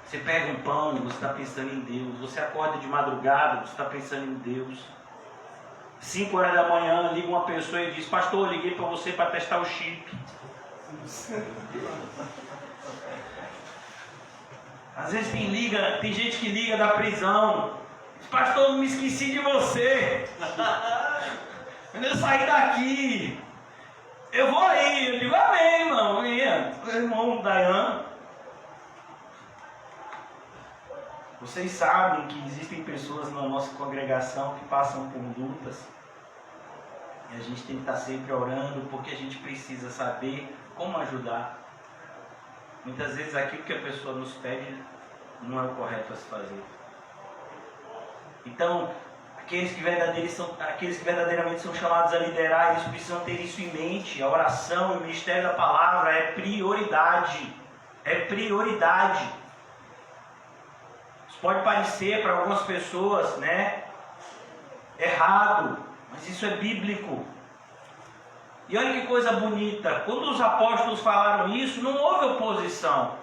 Você pega um pão, você está pensando em Deus. Você acorda de madrugada, você está pensando em Deus. 5 horas da manhã, liga uma pessoa e diz, pastor, eu liguei para você para testar o chip. Às vezes tem gente que liga da prisão. Diz, pastor, não me esqueci de você. Quando eu sair daqui, eu vou aí. Eu digo, amém, irmão. O irmão Dayan. Vocês sabem que existem pessoas na nossa congregação que passam por lutas. E a gente tem que estar sempre orando, porque a gente precisa saber como ajudar. Muitas vezes aquilo que a pessoa nos pede não é o correto a se fazer. Então, aqueles que verdadeiramente são chamados a liderar, eles precisam ter isso em mente. A oração, o ministério da palavra é prioridade. É prioridade. Isso pode parecer para algumas pessoas, né, errado, mas isso é bíblico. E olha que coisa bonita, quando os apóstolos falaram isso, não houve oposição,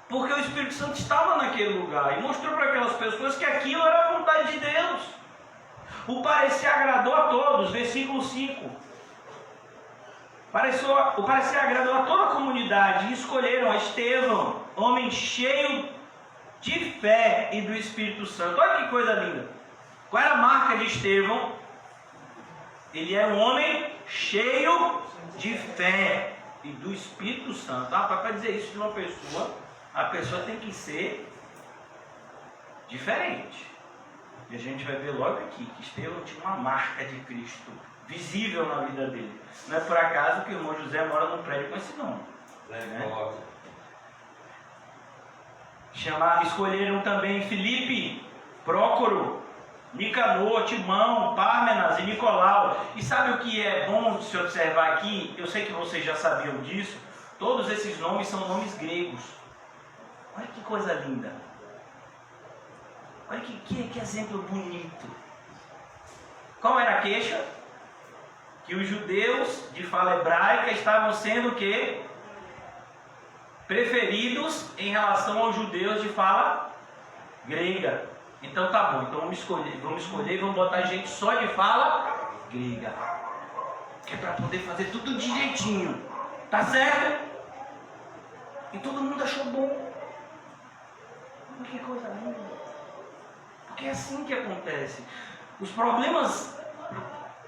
porque o Espírito Santo estava naquele lugar e mostrou para aquelas pessoas que aquilo era a vontade de Deus. O parecer agradou a todos, versículo 5. O parecer agradou a toda a comunidade e escolheram a Estevão, homem cheio de fé e do Espírito Santo. Olha que coisa linda. Qual era a marca de Estevão? Ele era um homem cheio de fé e do Espírito Santo. Para dizer isso de uma pessoa, a pessoa tem que ser diferente. E a gente vai ver logo aqui que Estevão tinha uma marca de Cristo visível na vida dele. Não é por acaso que o irmão José mora num prédio com esse nome. Né? Escolheram também Filipe, Prócoro, Nicanor, Timão, Pármenas e Nicolau. E sabe o que é bom se observar aqui? Eu sei que vocês já sabiam disso. Todos esses nomes são nomes gregos. Olha que coisa linda. Olha que exemplo bonito. Qual era a queixa? Que os judeus de fala hebraica estavam sendo o quê? Preferidos em relação aos judeus de fala grega. Então tá bom, então vamos escolher e vamos botar gente só de fala grega. Que é para poder fazer tudo direitinho. Tá certo? E todo mundo achou bom. Que coisa linda. Porque é assim que acontece. Os problemas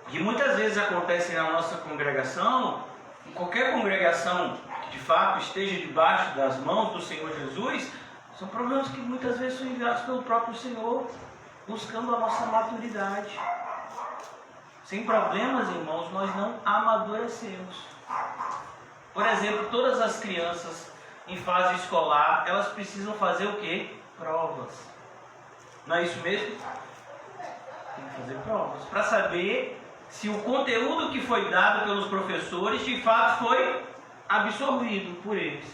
que muitas vezes acontecem na nossa congregação, em qualquer congregação que de fato esteja debaixo das mãos do Senhor Jesus, são problemas que muitas vezes são enviados pelo próprio Senhor, buscando a nossa maturidade. Sem problemas, irmãos, nós não amadurecemos. Por exemplo, todas as crianças em fase escolar, elas precisam fazer o quê? Provas. Não é isso mesmo? Tem que fazer provas para saber se o conteúdo que foi dado pelos professores de fato foi absorvido por eles.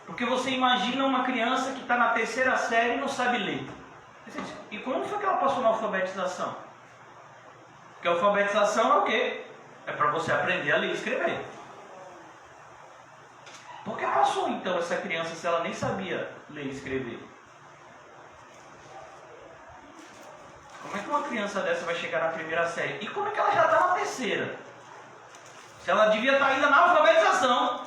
Porque você imagina uma criança que está na 3ª série e não sabe ler. E como foi que ela passou na alfabetização? Porque a alfabetização é o quê? É para você aprender a ler e escrever. Por que passou então essa criança se ela nem sabia ler e escrever? Como é que uma criança dessa vai chegar na 1ª série? E como é que ela já está na 3ª? Se ela devia estar ainda na alfabetização.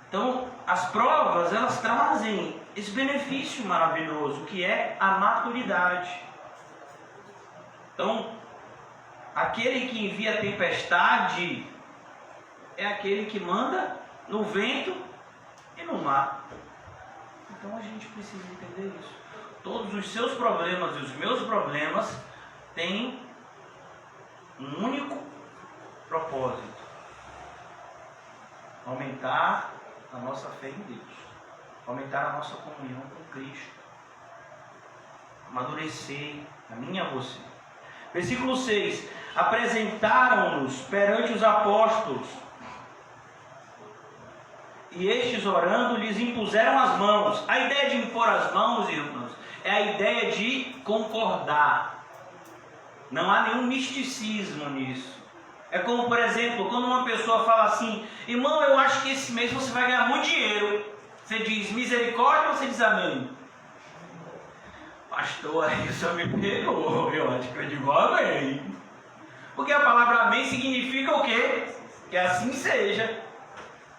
Então, as provas, elas trazem esse benefício maravilhoso, que é a maturidade. Então, aquele que envia a tempestade é aquele que manda no vento e no mar. Então a gente precisa entender isso. Todos os seus problemas e os meus problemas têm um único propósito: aumentar a nossa fé em Deus, aumentar a nossa comunhão com Cristo, amadurecer a mim e a você. Versículo 6: apresentaram-nos perante os apóstolos, e estes, orando, lhes impuseram as mãos. A ideia de impor as mãos, irmãos, é a ideia de concordar. Não há nenhum misticismo nisso. É como, por exemplo, quando uma pessoa fala assim: irmão, eu acho que esse mês você vai ganhar muito dinheiro. Você diz misericórdia ou você diz amém? Pastor, aí só me pegou. Eu acho que eu digo amém. Porque a palavra amém significa o quê? Que assim seja.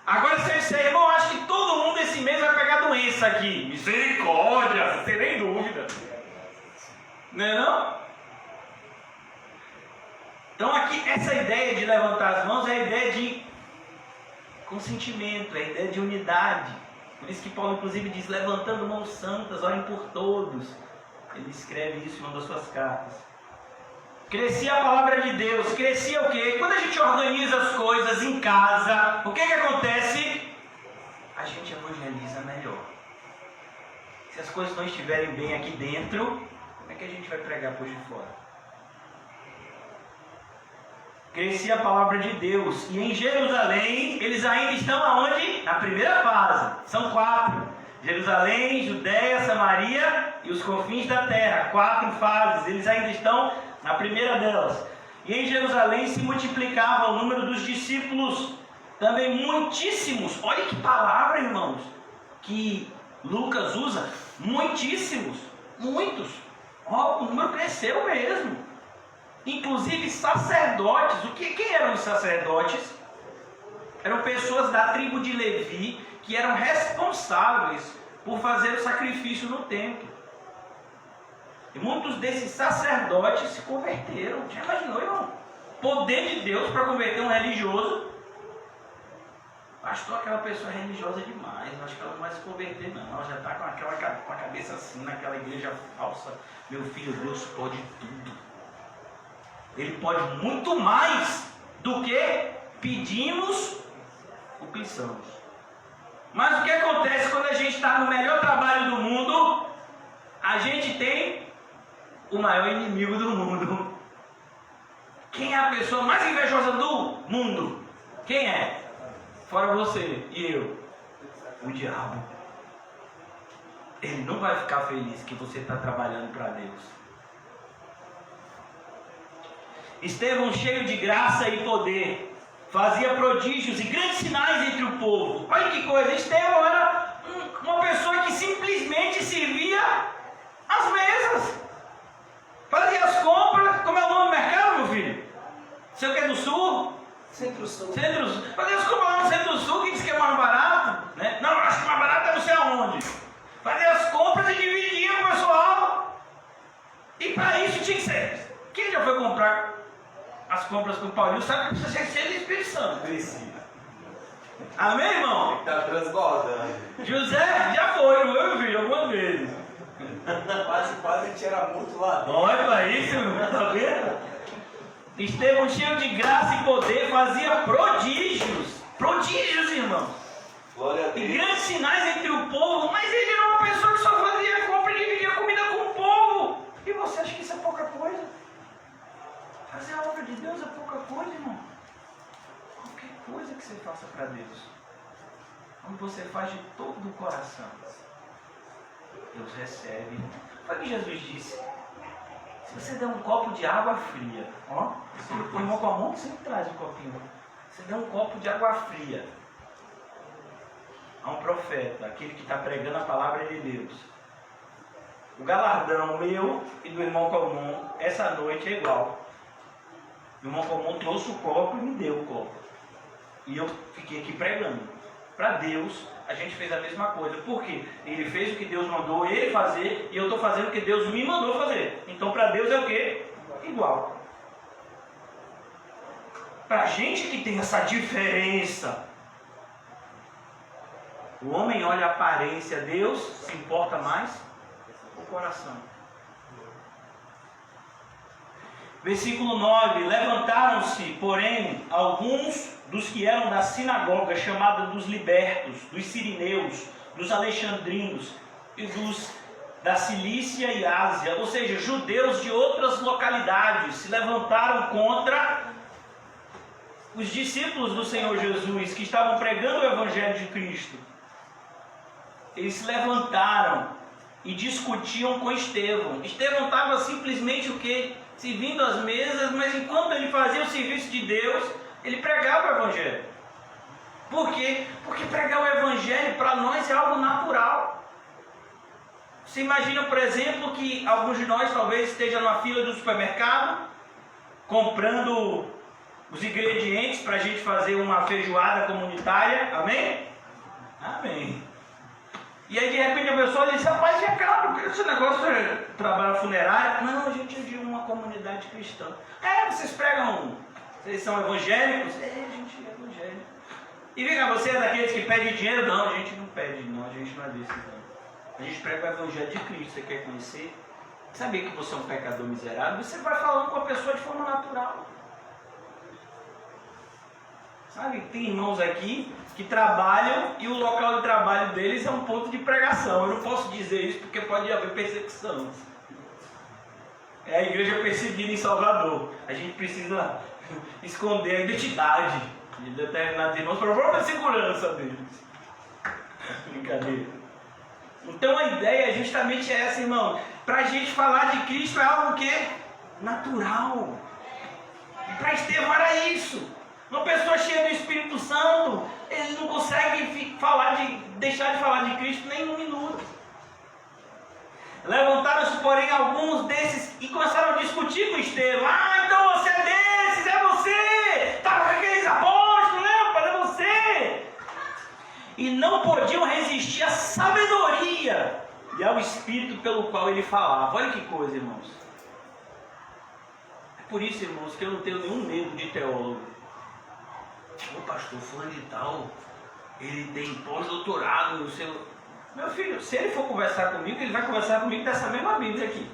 Agora se eu disser, irmão, acho que todo mundo esse mês vai pegar doença aqui. Misericórdia, não tem nem dúvida. Não é não? Então aqui, essa ideia de levantar as mãos é a ideia de consentimento, é a ideia de unidade. Por isso que Paulo inclusive diz: levantando mãos santas, orem por todos. Ele escreve isso em uma das suas cartas. Crescia a palavra de Deus. Crescia o quê? Quando a gente organiza as coisas em casa, o que acontece? A gente evangeliza melhor. Se as coisas não estiverem bem aqui dentro, como é que a gente vai pregar por de fora? Crescia a palavra de Deus. E em Jerusalém, eles ainda estão aonde? Na primeira fase. São 4. Jerusalém, Judéia, Samaria e os confins da terra. 4 fases. Eles ainda estão na primeira delas. E em Jerusalém se multiplicava o número dos discípulos. Também muitíssimos. Olha que palavra, irmãos, que Lucas usa. Muitíssimos. Muitos. O número cresceu mesmo. Inclusive sacerdotes. Quem eram os sacerdotes? Eram pessoas da tribo de Levi que eram responsáveis por fazer o sacrifício no templo. E muitos desses sacerdotes se converteram. Já imaginou, irmão? Poder de Deus para converter um religioso. Pastor, aquela pessoa é religiosa demais. Acho que ela não vai se converter, não. Ela já está com a cabeça assim naquela igreja falsa. Meu filho, Deus pode tudo. Ele pode muito mais do que pedimos ou pensamos. Mas o que acontece quando a gente está no melhor trabalho do mundo? A gente tem o maior inimigo do mundo. Quem é a pessoa mais invejosa do mundo? Quem é? Fora você e eu. O diabo. Ele não vai ficar feliz que você está trabalhando para Deus. Estevão, cheio de graça e poder, fazia prodígios e grandes sinais entre o povo. Olha que coisa, Estevão era uma pessoa que simplesmente servia as mesas, fazia as compras. Como é o nome do mercado, meu filho? Você que é do sul? Centro-Sul. Centro-Sul. Fazia as compras lá no Centro-Sul, que diz que é mais barato, né? Não, acho que mais barato é não sei aonde. Fazia as compras e dividia com o pessoal. E para isso tinha que ser. Quem já foi comprar as compras com o Paulinho sabe que precisa ser cheio de Espírito Santo. Precisa. Amém, irmão? Tá transbordando. José já foi, não foi, meu filho? Alguma vez. Quase a gente era muito lá dentro. Olha para isso, tá vendo? Estevão, cheio de graça e poder, fazia prodígios. Prodígios, irmão. Glória a E Deus. grandes sinais entre o povo. Mas ele era uma pessoa que só fazia compra e dividia comida com o povo. E você acha que isso é pouca coisa? Fazer a obra de Deus é pouca coisa, irmão. Qualquer coisa que você faça para Deus, quando você faz de todo o coração, Deus recebe. Olha o que Jesus disse. Se você der um copo de água fria, ó, o irmão com a mão sempre traz um copinho. Você der um copo de água fria a um profeta, aquele que está pregando a palavra de Deus, o galardão meu e do irmão comum essa noite é igual. O irmão comum trouxe o copo e me deu o copo. E eu fiquei aqui pregando. Para Deus, a gente fez a mesma coisa. Por quê? Ele fez o que Deus mandou ele fazer e eu estou fazendo o que Deus me mandou fazer. Então para Deus é o quê? Igual. Para a gente que tem essa diferença, o homem olha a aparência, Deus se importa mais com o coração. Versículo 9: levantaram-se, porém, alguns dos que eram da sinagoga, chamada dos libertos, dos sirineus, dos alexandrinos e dos da Cilícia e Ásia, ou seja, judeus de outras localidades, se levantaram contra os discípulos do Senhor Jesus, que estavam pregando o Evangelho de Cristo. Eles se levantaram e discutiam com Estevão. Estevão estava simplesmente o quê? Servindo as mesas, mas enquanto ele fazia o serviço de Deus, ele pregava o Evangelho. Por quê? Porque pregar o Evangelho para nós é algo natural. Você imagina, por exemplo, que alguns de nós talvez estejam na fila do supermercado, comprando os ingredientes para a gente fazer uma feijoada comunitária. Amém? Amém. E aí de repente a pessoa diz: rapaz, é caro, esse negócio é trabalho funerário. Não, a gente é de uma comunidade cristã. Vocês pregam, vocês são evangélicos? A gente é evangélico. E vem você é daqueles que pedem dinheiro? Não, a gente não pede, não, a gente não é desses, não. A gente prega o Evangelho de Cristo. Você quer conhecer? saber que você é um pecador miserável, você vai falando com a pessoa de forma natural. Sabe, tem irmãos aqui que trabalham e o local de trabalho deles é um ponto de pregação. Eu não posso dizer isso porque pode haver perseguição. É a igreja perseguida em Salvador. A gente precisa esconder a identidade de determinados irmãos para a própria segurança deles. Brincadeira. Então a ideia justamente é essa, irmão. Para a gente falar de Cristo é algo que é natural. E para Estevão era isso. Uma pessoa cheia do Espírito Santo, ele não consegue deixar de falar de Cristo nem um minuto. Levantaram-se, porém, alguns desses e começaram a discutir com Estevão. Ah, então você é desses, é você! Estava com aqueles apóstolos, né? É você! E não podiam resistir à sabedoria e ao Espírito pelo qual ele falava. Olha que coisa, irmãos. É por isso, irmãos, que eu não tenho nenhum medo de teólogo. O pastor fulano de tal, ele tem pós-doutorado no seu... Meu filho, se ele for conversar comigo, ele vai conversar comigo dessa mesma Bíblia aqui.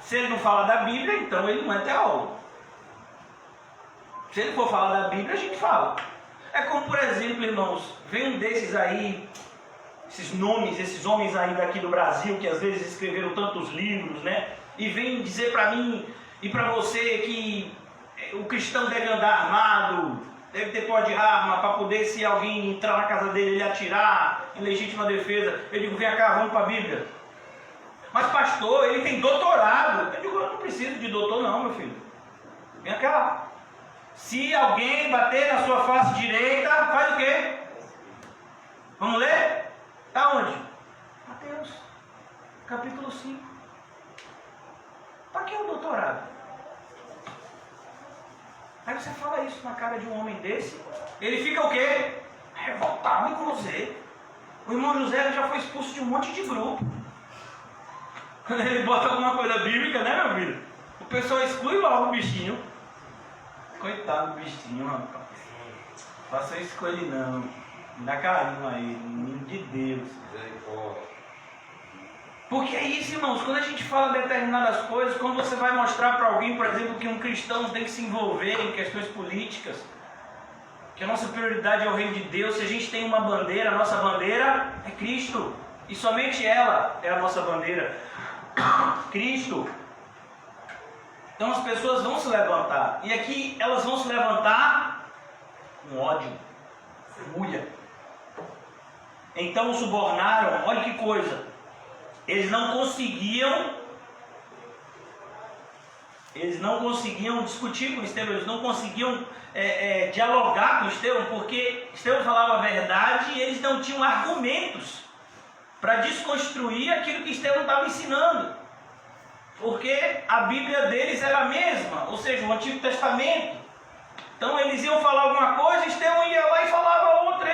Se ele não fala da Bíblia, então ele não é teólogo. Se ele for falar da Bíblia, a gente fala. É como, por exemplo, irmãos, vem um desses aí, esses homens aí daqui do Brasil, que às vezes escreveram tantos livros, né? E vem dizer para mim e para você que o cristão deve andar armado, deve ter pó de arma para poder, se alguém entrar na casa dele, ele atirar em legítima defesa. Eu digo, vem cá, vamos para a Bíblia. Mas pastor, ele tem doutorado. Eu digo, eu não preciso de doutor não, meu filho. Vem cá. Se alguém bater na sua face direita, faz o quê? Vamos ler? Está onde? Mateus, capítulo 5. Para que é o doutorado? Aí você fala isso na cara de um homem desse, ele fica o quê? Revoltado com você. O irmão José já foi expulso de um monte de grupo. Quando ele bota alguma coisa bíblica, né, meu filho? O pessoal exclui logo o bichinho. Coitado do bichinho, rapaz. Faça isso com ele não. Me dá carinho a ele, menino de Deus. Porque é isso, irmãos, quando a gente fala determinadas coisas, quando você vai mostrar para alguém, por exemplo, que um cristão tem que se envolver em questões políticas, que a nossa prioridade é o reino de Deus, se a gente tem uma bandeira, a nossa bandeira é Cristo, e somente ela é a nossa bandeira, Cristo. Então as pessoas vão se levantar, e aqui elas vão se levantar com ódio, fúria. Então subornaram, olha que coisa. Eles não conseguiam discutir com Estevão, eles não conseguiam dialogar com Estevão, porque Estevão falava a verdade e eles não tinham argumentos para desconstruir aquilo que Estevão estava ensinando. Porque a Bíblia deles era a mesma, ou seja, o Antigo Testamento. Então eles iam falar alguma coisa, Estevão ia lá e falava outra.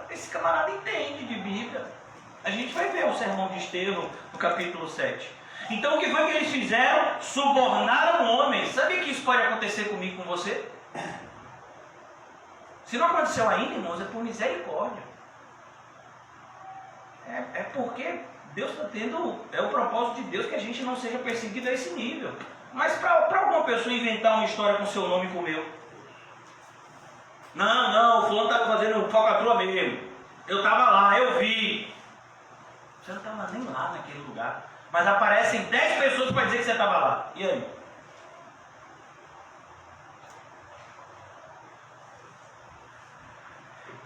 Esse camarada entende de Bíblia. A gente vai ver o sermão de Estevão no capítulo 7. Então o que foi que eles fizeram? Subornaram homens. Sabia que isso pode acontecer comigo, com você? Se não aconteceu ainda, irmãos, é por misericórdia. É porque Deus está tendo... É o propósito de Deus que a gente não seja perseguido a esse nível. Mas para alguma pessoa inventar uma história com seu nome e com o meu. Não, o fulano estava fazendo falcatrua mesmo. Eu estava lá, eu vi. Você não estava nem lá naquele lugar. Mas aparecem 10 pessoas para dizer que você estava lá. E aí?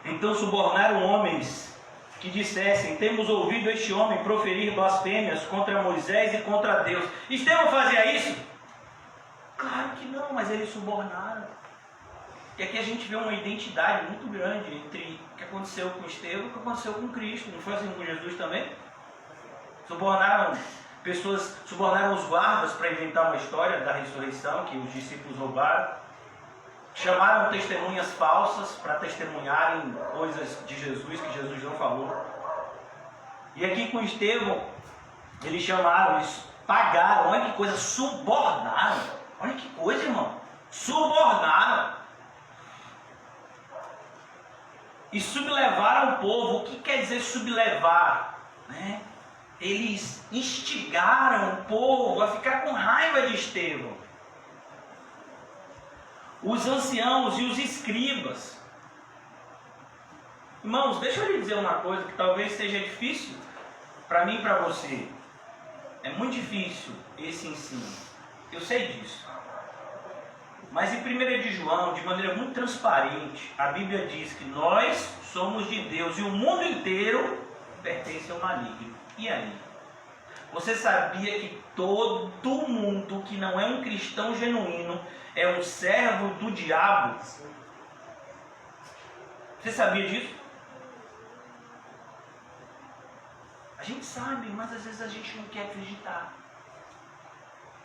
Então subornaram homens que dissessem: temos ouvido este homem proferir blasfêmias contra Moisés e contra Deus. Estevão fazia isso? Claro que não, mas eles subornaram. E aqui a gente vê uma identidade muito grande entre o que aconteceu com Estevão e o que aconteceu com Cristo. Não foi assim com Jesus também? Subornaram pessoas, subornaram os guardas para inventar uma história da ressurreição que os discípulos roubaram. Chamaram testemunhas falsas para testemunharem coisas de Jesus que Jesus não falou. E aqui com Estevão, eles chamaram, eles pagaram, olha que coisa, subornaram. Olha que coisa, irmão. Subornaram. E sublevaram o povo. O que quer dizer sublevar? Né? eles instigaram o povo a ficar com raiva de Estevão. Os anciãos e os escribas. Irmãos, deixa eu lhe dizer uma coisa que talvez seja difícil para mim e para você. É muito difícil esse ensino. Eu sei disso. Mas em 1 de João, de maneira muito transparente, a Bíblia diz que nós somos de Deus e o mundo inteiro pertence ao maligno. E aí? Você sabia que todo mundo que não é um cristão genuíno é um servo do diabo? Você sabia disso? A gente sabe, mas às vezes a gente não quer acreditar.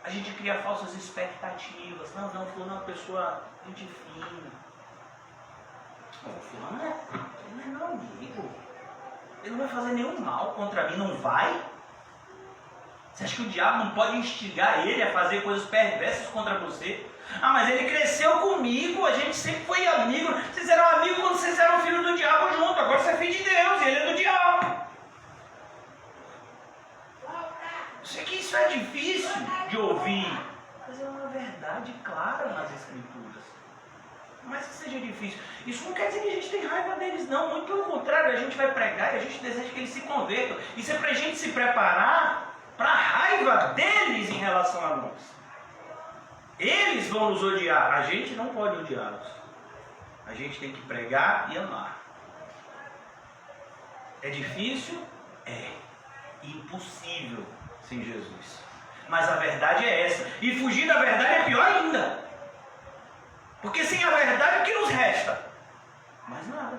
A gente cria falsas expectativas. Não, fulano é uma pessoa muito fina. Fulano ele não é meu amigo. Ele não vai fazer nenhum mal contra mim, não vai? Você acha que o diabo não pode instigar ele a fazer coisas perversas contra você? Ah, mas ele cresceu comigo, a gente sempre foi amigo. Vocês eram amigos quando vocês eram filhos do diabo junto. Agora você é filho de Deus e ele é do diabo. Sei que isso é difícil de ouvir, mas é uma verdade clara nas Escrituras. Mas que seja difícil. Isso não quer dizer que a gente tem raiva deles, não. Muito pelo contrário, a gente vai pregar e a gente deseja que eles se convertam. Isso é para a gente se preparar para a raiva deles em relação a nós. Eles vão nos odiar, a gente não pode odiá-los. A gente tem que pregar e amar. É difícil? É. Impossível sem Jesus. Mas a verdade é essa. E fugir da verdade é pior ainda. Porque sem a verdade o que nos resta? Mais nada.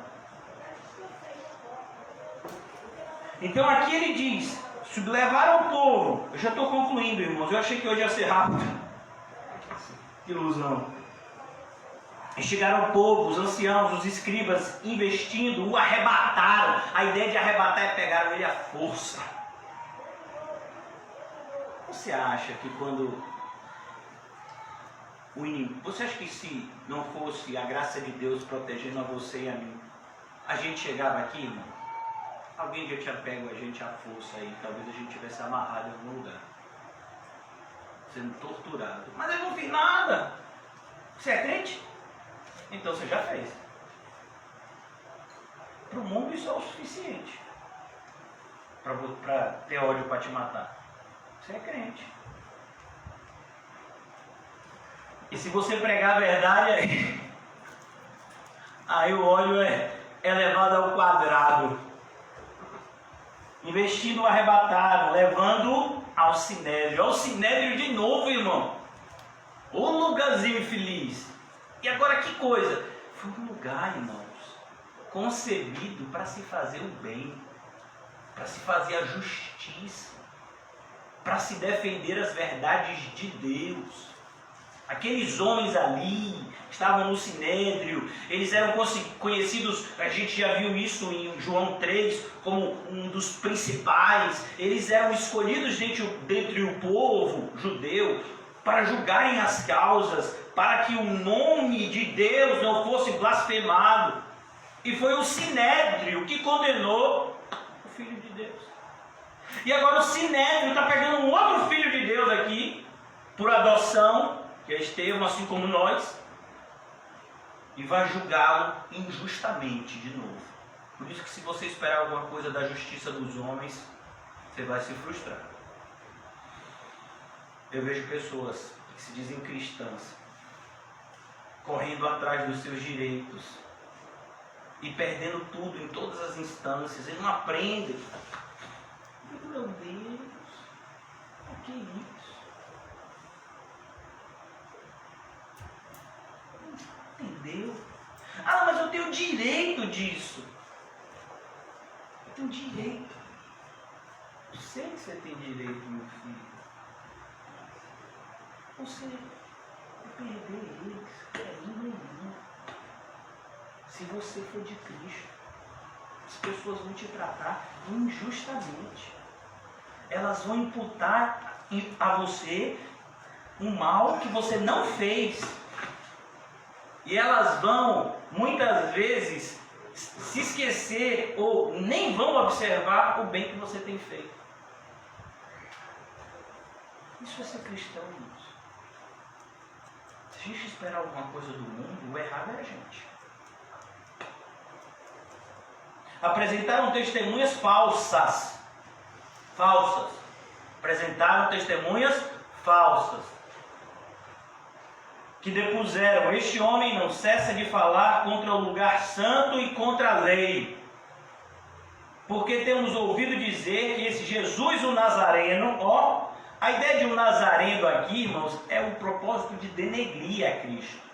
Então aqui ele diz: sublevaram o povo. Eu já estou concluindo, irmãos. Eu achei que hoje ia ser rápido. Que ilusão. Instigaram o povo, os anciãos, os escribas, investindo, o arrebataram. A ideia de arrebatar é pegaram ele à força. Você acha que quando o inimigo... Você acha que se não fosse a graça de Deus protegendo a você e a mim, a gente chegava aqui, irmão? Alguém já tinha pego a gente à força aí, talvez a gente tivesse amarrado em algum lugar, sendo torturado. Mas eu não fiz nada. Você é crente? Então você já fez. Para o mundo isso é o suficiente para ter ódio para te matar. Você é crente. E se você pregar a verdade, aí o ódio é levado ao quadrado. Investindo o arrebatado, levando ao sinédrio. Ao sinédrio de novo, irmão. O lugarzinho infeliz. E agora que coisa? Foi um lugar, irmãos, concebido para se fazer o bem, para se fazer a justiça, para se defender as verdades de Deus. Aqueles homens ali estavam no sinédrio, eles eram conhecidos, a gente já viu isso em João 3, como um dos principais. Eles eram escolhidos dentre o povo judeu para julgarem as causas, para que o nome de Deus não fosse blasfemado. E foi o sinédrio que condenou o Filho de Deus. E agora o sinédrio está pegando um outro Filho de Deus aqui, por adoção, que é Estevão, assim como nós, e vai julgá-lo injustamente de novo. Por isso que se você esperar alguma coisa da justiça dos homens, você vai se frustrar. Eu vejo pessoas que se dizem cristãs, correndo atrás dos seus direitos e perdendo tudo em todas as instâncias. Eles não aprendem. Meu Deus, o que é isso? Entendeu? Ah, mas eu tenho direito disso. Eu tenho direito. Eu sei que você tem direito, meu filho. Você vai perder eles, carinho nenhum. Se você for de Cristo, as pessoas vão te tratar injustamente. Elas vão imputar a você um mal que você não fez. E elas vão, muitas vezes, se esquecer ou nem vão observar o bem que você tem feito. Isso é ser cristão, irmãos. Se a gente esperar alguma coisa do mundo, o errado é a gente. Apresentaram testemunhas falsas. Apresentaram testemunhas falsas. Que depuseram: este homem não cessa de falar contra o lugar santo e contra a lei. Porque temos ouvido dizer que esse Jesus o Nazareno, a ideia de um Nazareno aqui, irmãos, é o propósito de denegrir a Cristo.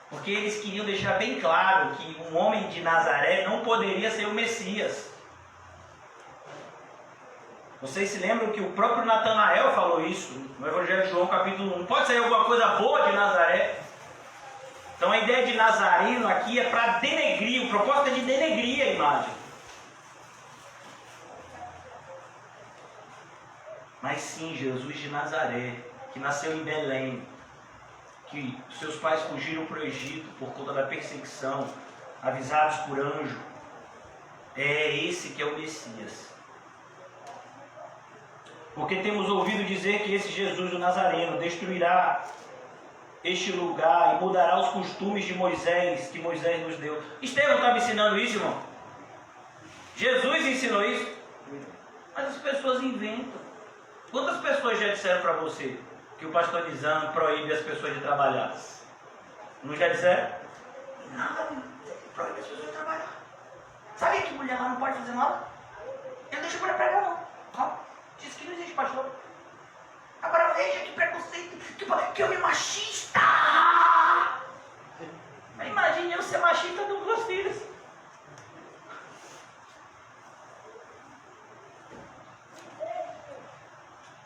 Porque eles queriam deixar bem claro que um homem de Nazaré não poderia ser o Messias. Vocês se lembram que o próprio Natanael falou isso no Evangelho de João, capítulo 1. Pode sair alguma coisa boa de Nazaré? Então a ideia de Nazareno aqui é para denegrir, o propósito é de denegrir a imagem. Mas sim, Jesus de Nazaré, que nasceu em Belém, que seus pais fugiram para o Egito por conta da perseguição, avisados por anjo, é esse que é o Messias. Porque temos ouvido dizer que esse Jesus o Nazareno destruirá este lugar e mudará os costumes de Moisés, que Moisés nos deu. Estevão estava ensinando isso, irmão? Jesus ensinou isso? Mas as pessoas inventam. Quantas pessoas já disseram para você que o pastor Nizam proíbe as pessoas de trabalhar? Não já disseram? Nada, proíbe as pessoas de trabalhar. Sabe que mulher lá não pode fazer nada? Eu não deixo mulher pregar não. Diz que não existe pastor. Agora veja que preconceito, que homem machista! Imagine eu ser machista com 2 filhos.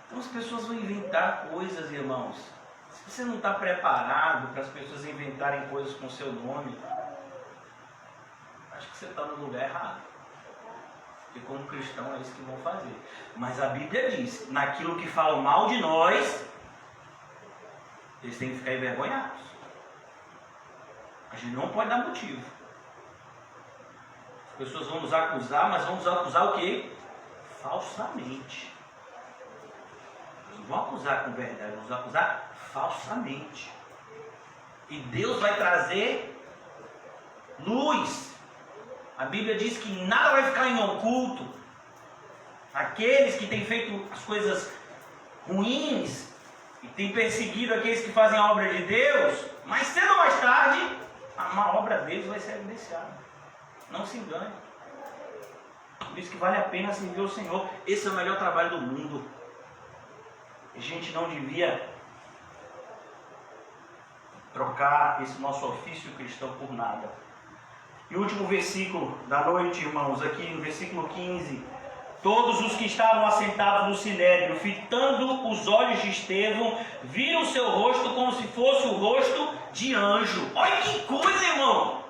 Então as pessoas vão inventar coisas, irmãos. Se você não está preparado para as pessoas inventarem coisas com seu nome, acho que você está no lugar errado. Porque como cristão é isso que vão fazer. Mas a Bíblia diz, naquilo que falam mal de nós, eles têm que ficar envergonhados. A gente não pode dar motivo. As pessoas vão nos acusar, mas vão nos acusar o quê? Falsamente. Não vão acusar com verdade, vão nos acusar falsamente. E Deus vai trazer luz. A Bíblia diz que nada vai ficar em oculto. Aqueles que têm feito as coisas ruins e têm perseguido aqueles que fazem a obra de Deus, mais cedo ou mais tarde, a obra deles vai ser evidenciada. Não se engane. Por isso que vale a pena servir o Senhor. Esse é o melhor trabalho do mundo. A gente não devia trocar esse nosso ofício cristão por nada. E o último versículo da noite, irmãos, aqui no versículo 15. Todos os que estavam assentados no sinédrio, fitando os olhos de Estevão, viram seu rosto como se fosse o rosto de anjo. Olha que coisa, irmão!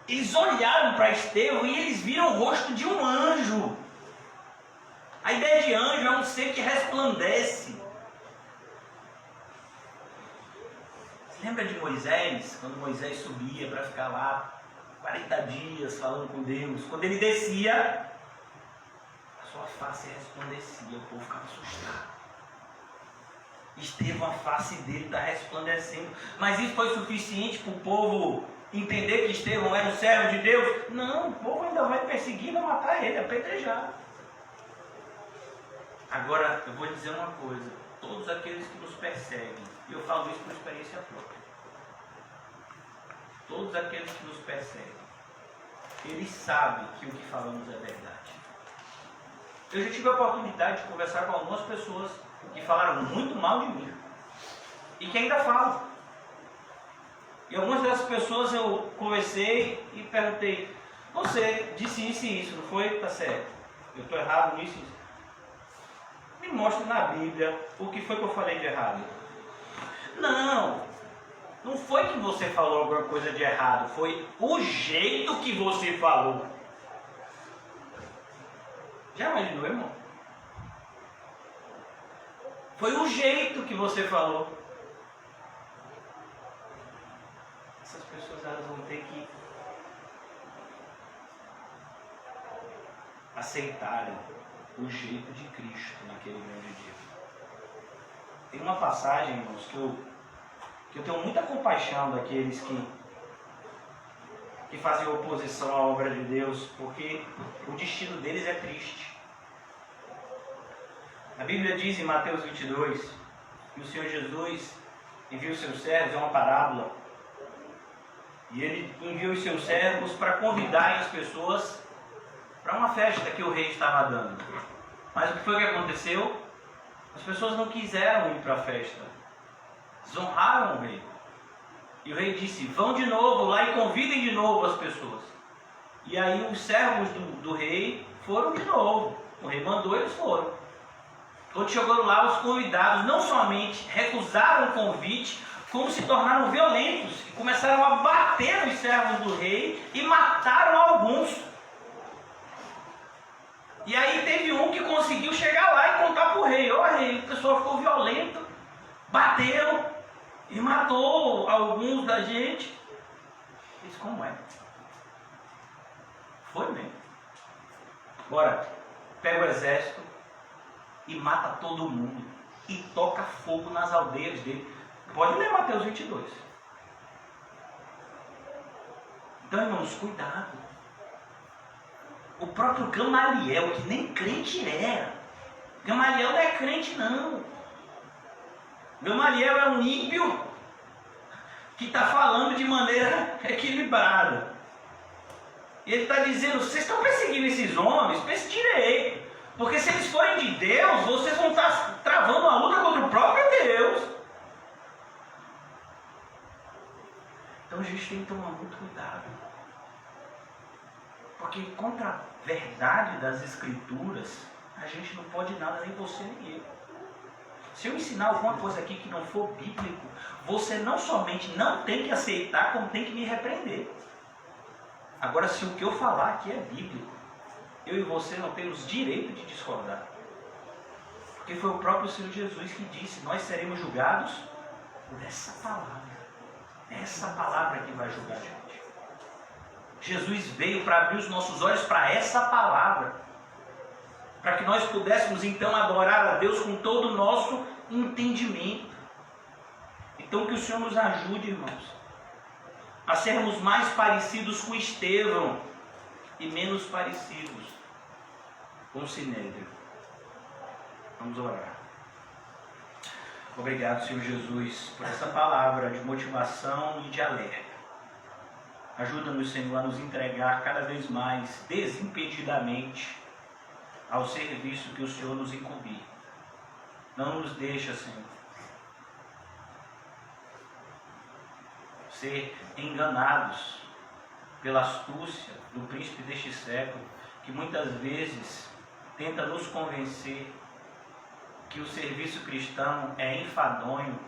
Eles olharam para Estevão e eles viram o rosto de um anjo. A ideia de anjo é um ser que resplandece. Lembra de Moisés, quando Moisés subia para ficar lá 40 dias falando com Deus? Quando ele descia, a sua face resplandecia, o povo ficava assustado. Estevão, a face dele está resplandecendo. Mas isso foi suficiente para o povo entender que Estevão era um servo de Deus? Não, o povo ainda vai perseguir, vai matar ele, apedrejar. Agora, eu vou dizer uma coisa. Todos aqueles que nos perseguem, e eu falo isso por experiência própria, todos aqueles que nos perseguem, eles sabem que o que falamos é verdade. Eu já tive a oportunidade de conversar com algumas pessoas que falaram muito mal de mim, e que ainda falam. E algumas dessas pessoas eu conversei e perguntei: você disse isso e isso, não foi? Tá certo, eu estou errado nisso e isso. Me mostre na Bíblia o que foi que eu falei de errado. Não foi que você falou alguma coisa de errado, foi o jeito que você falou. Já imaginou, irmão? Foi o jeito que você falou. Essas pessoas, elas vão ter que aceitarem o jeito de Cristo naquele grande dia. Tem uma passagem, irmãos, que eu tenho muita compaixão daqueles que fazem oposição à obra de Deus, porque o destino deles é triste. A Bíblia diz em Mateus 22 que o Senhor Jesus envia os seus servos, é uma parábola, e ele envia os seus servos para convidarem as pessoas para uma festa que o rei estava dando. Mas o que foi que aconteceu? As pessoas não quiseram ir para a festa, desonraram o rei. E o rei disse: vão de novo lá e convidem de novo as pessoas. E aí os servos do rei foram de novo. O rei mandou, eles foram. Quando chegou lá, os convidados não somente recusaram o convite, como se tornaram violentos e começaram a bater nos servos do rei e mataram alguns. E aí teve um que conseguiu chegar lá e contar para o rei: ó rei, o pessoal ficou violento, bateram e matou alguns da gente. Ele disse: como é? Foi mesmo. Agora, pega o exército e mata todo mundo e toca fogo nas aldeias dele. Pode ler Mateus 22. Então, irmãos, cuidado. O próprio Gamaliel, que nem crente era. Gamaliel não é crente, não. Gamaliel é um ímpio que está falando de maneira equilibrada. Ele está dizendo: vocês estão perseguindo esses homens, pense direito. Porque se eles forem de Deus, vocês vão estar travando uma luta contra o próprio Deus. Então a gente tem que tomar muito cuidado. Porque contra a verdade das Escrituras, a gente não pode nada, nem você nem eu. Se eu ensinar alguma coisa aqui que não for bíblico, você não somente não tem que aceitar, como tem que me repreender. Agora, se o que eu falar aqui é bíblico, eu e você não temos direito de discordar. Porque foi o próprio Senhor Jesus que disse: nós seremos julgados por essa palavra. Essa palavra que vai julgar a gente. Jesus veio para abrir os nossos olhos para essa palavra, para que nós pudéssemos então adorar a Deus com todo o nosso entendimento. Então que o Senhor nos ajude, irmãos, a sermos mais parecidos com Estevão e menos parecidos com Sinédrio. Vamos orar. Obrigado, Senhor Jesus, por essa palavra de motivação e de alerta. Ajuda-nos, Senhor, a nos entregar cada vez mais desimpedidamente ao serviço que o Senhor nos incumbir. Não nos deixa, Senhor, ser enganados pela astúcia do príncipe deste século, que muitas vezes tenta nos convencer que o serviço cristão é enfadonho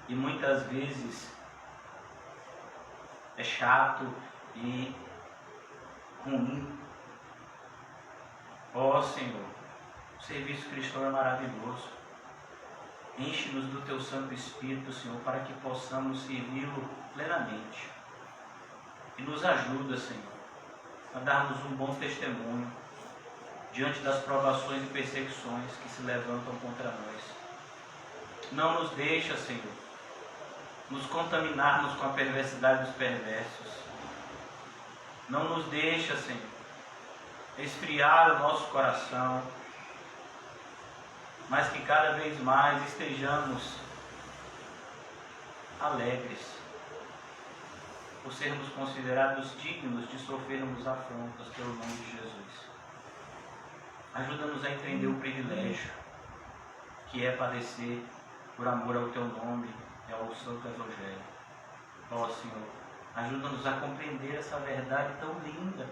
e muitas vezes é chato e ruim. Ó Senhor, o serviço cristão é maravilhoso. Enche-nos do Teu Santo Espírito, Senhor, para que possamos servi-lo plenamente. E nos ajuda, Senhor, a darmos um bom testemunho diante das provações e perseguições que se levantam contra nós. Não nos deixa, Senhor, nos contaminarmos com a perversidade dos perversos. Não nos deixa, Senhor, esfriar o nosso coração, mas que cada vez mais estejamos alegres por sermos considerados dignos de sofrermos afrontas pelo nome de Jesus. Ajuda-nos a entender o privilégio que é padecer por amor ao Teu nome e ao Santo Evangelho. Ó Senhor, ajuda-nos a compreender essa verdade tão linda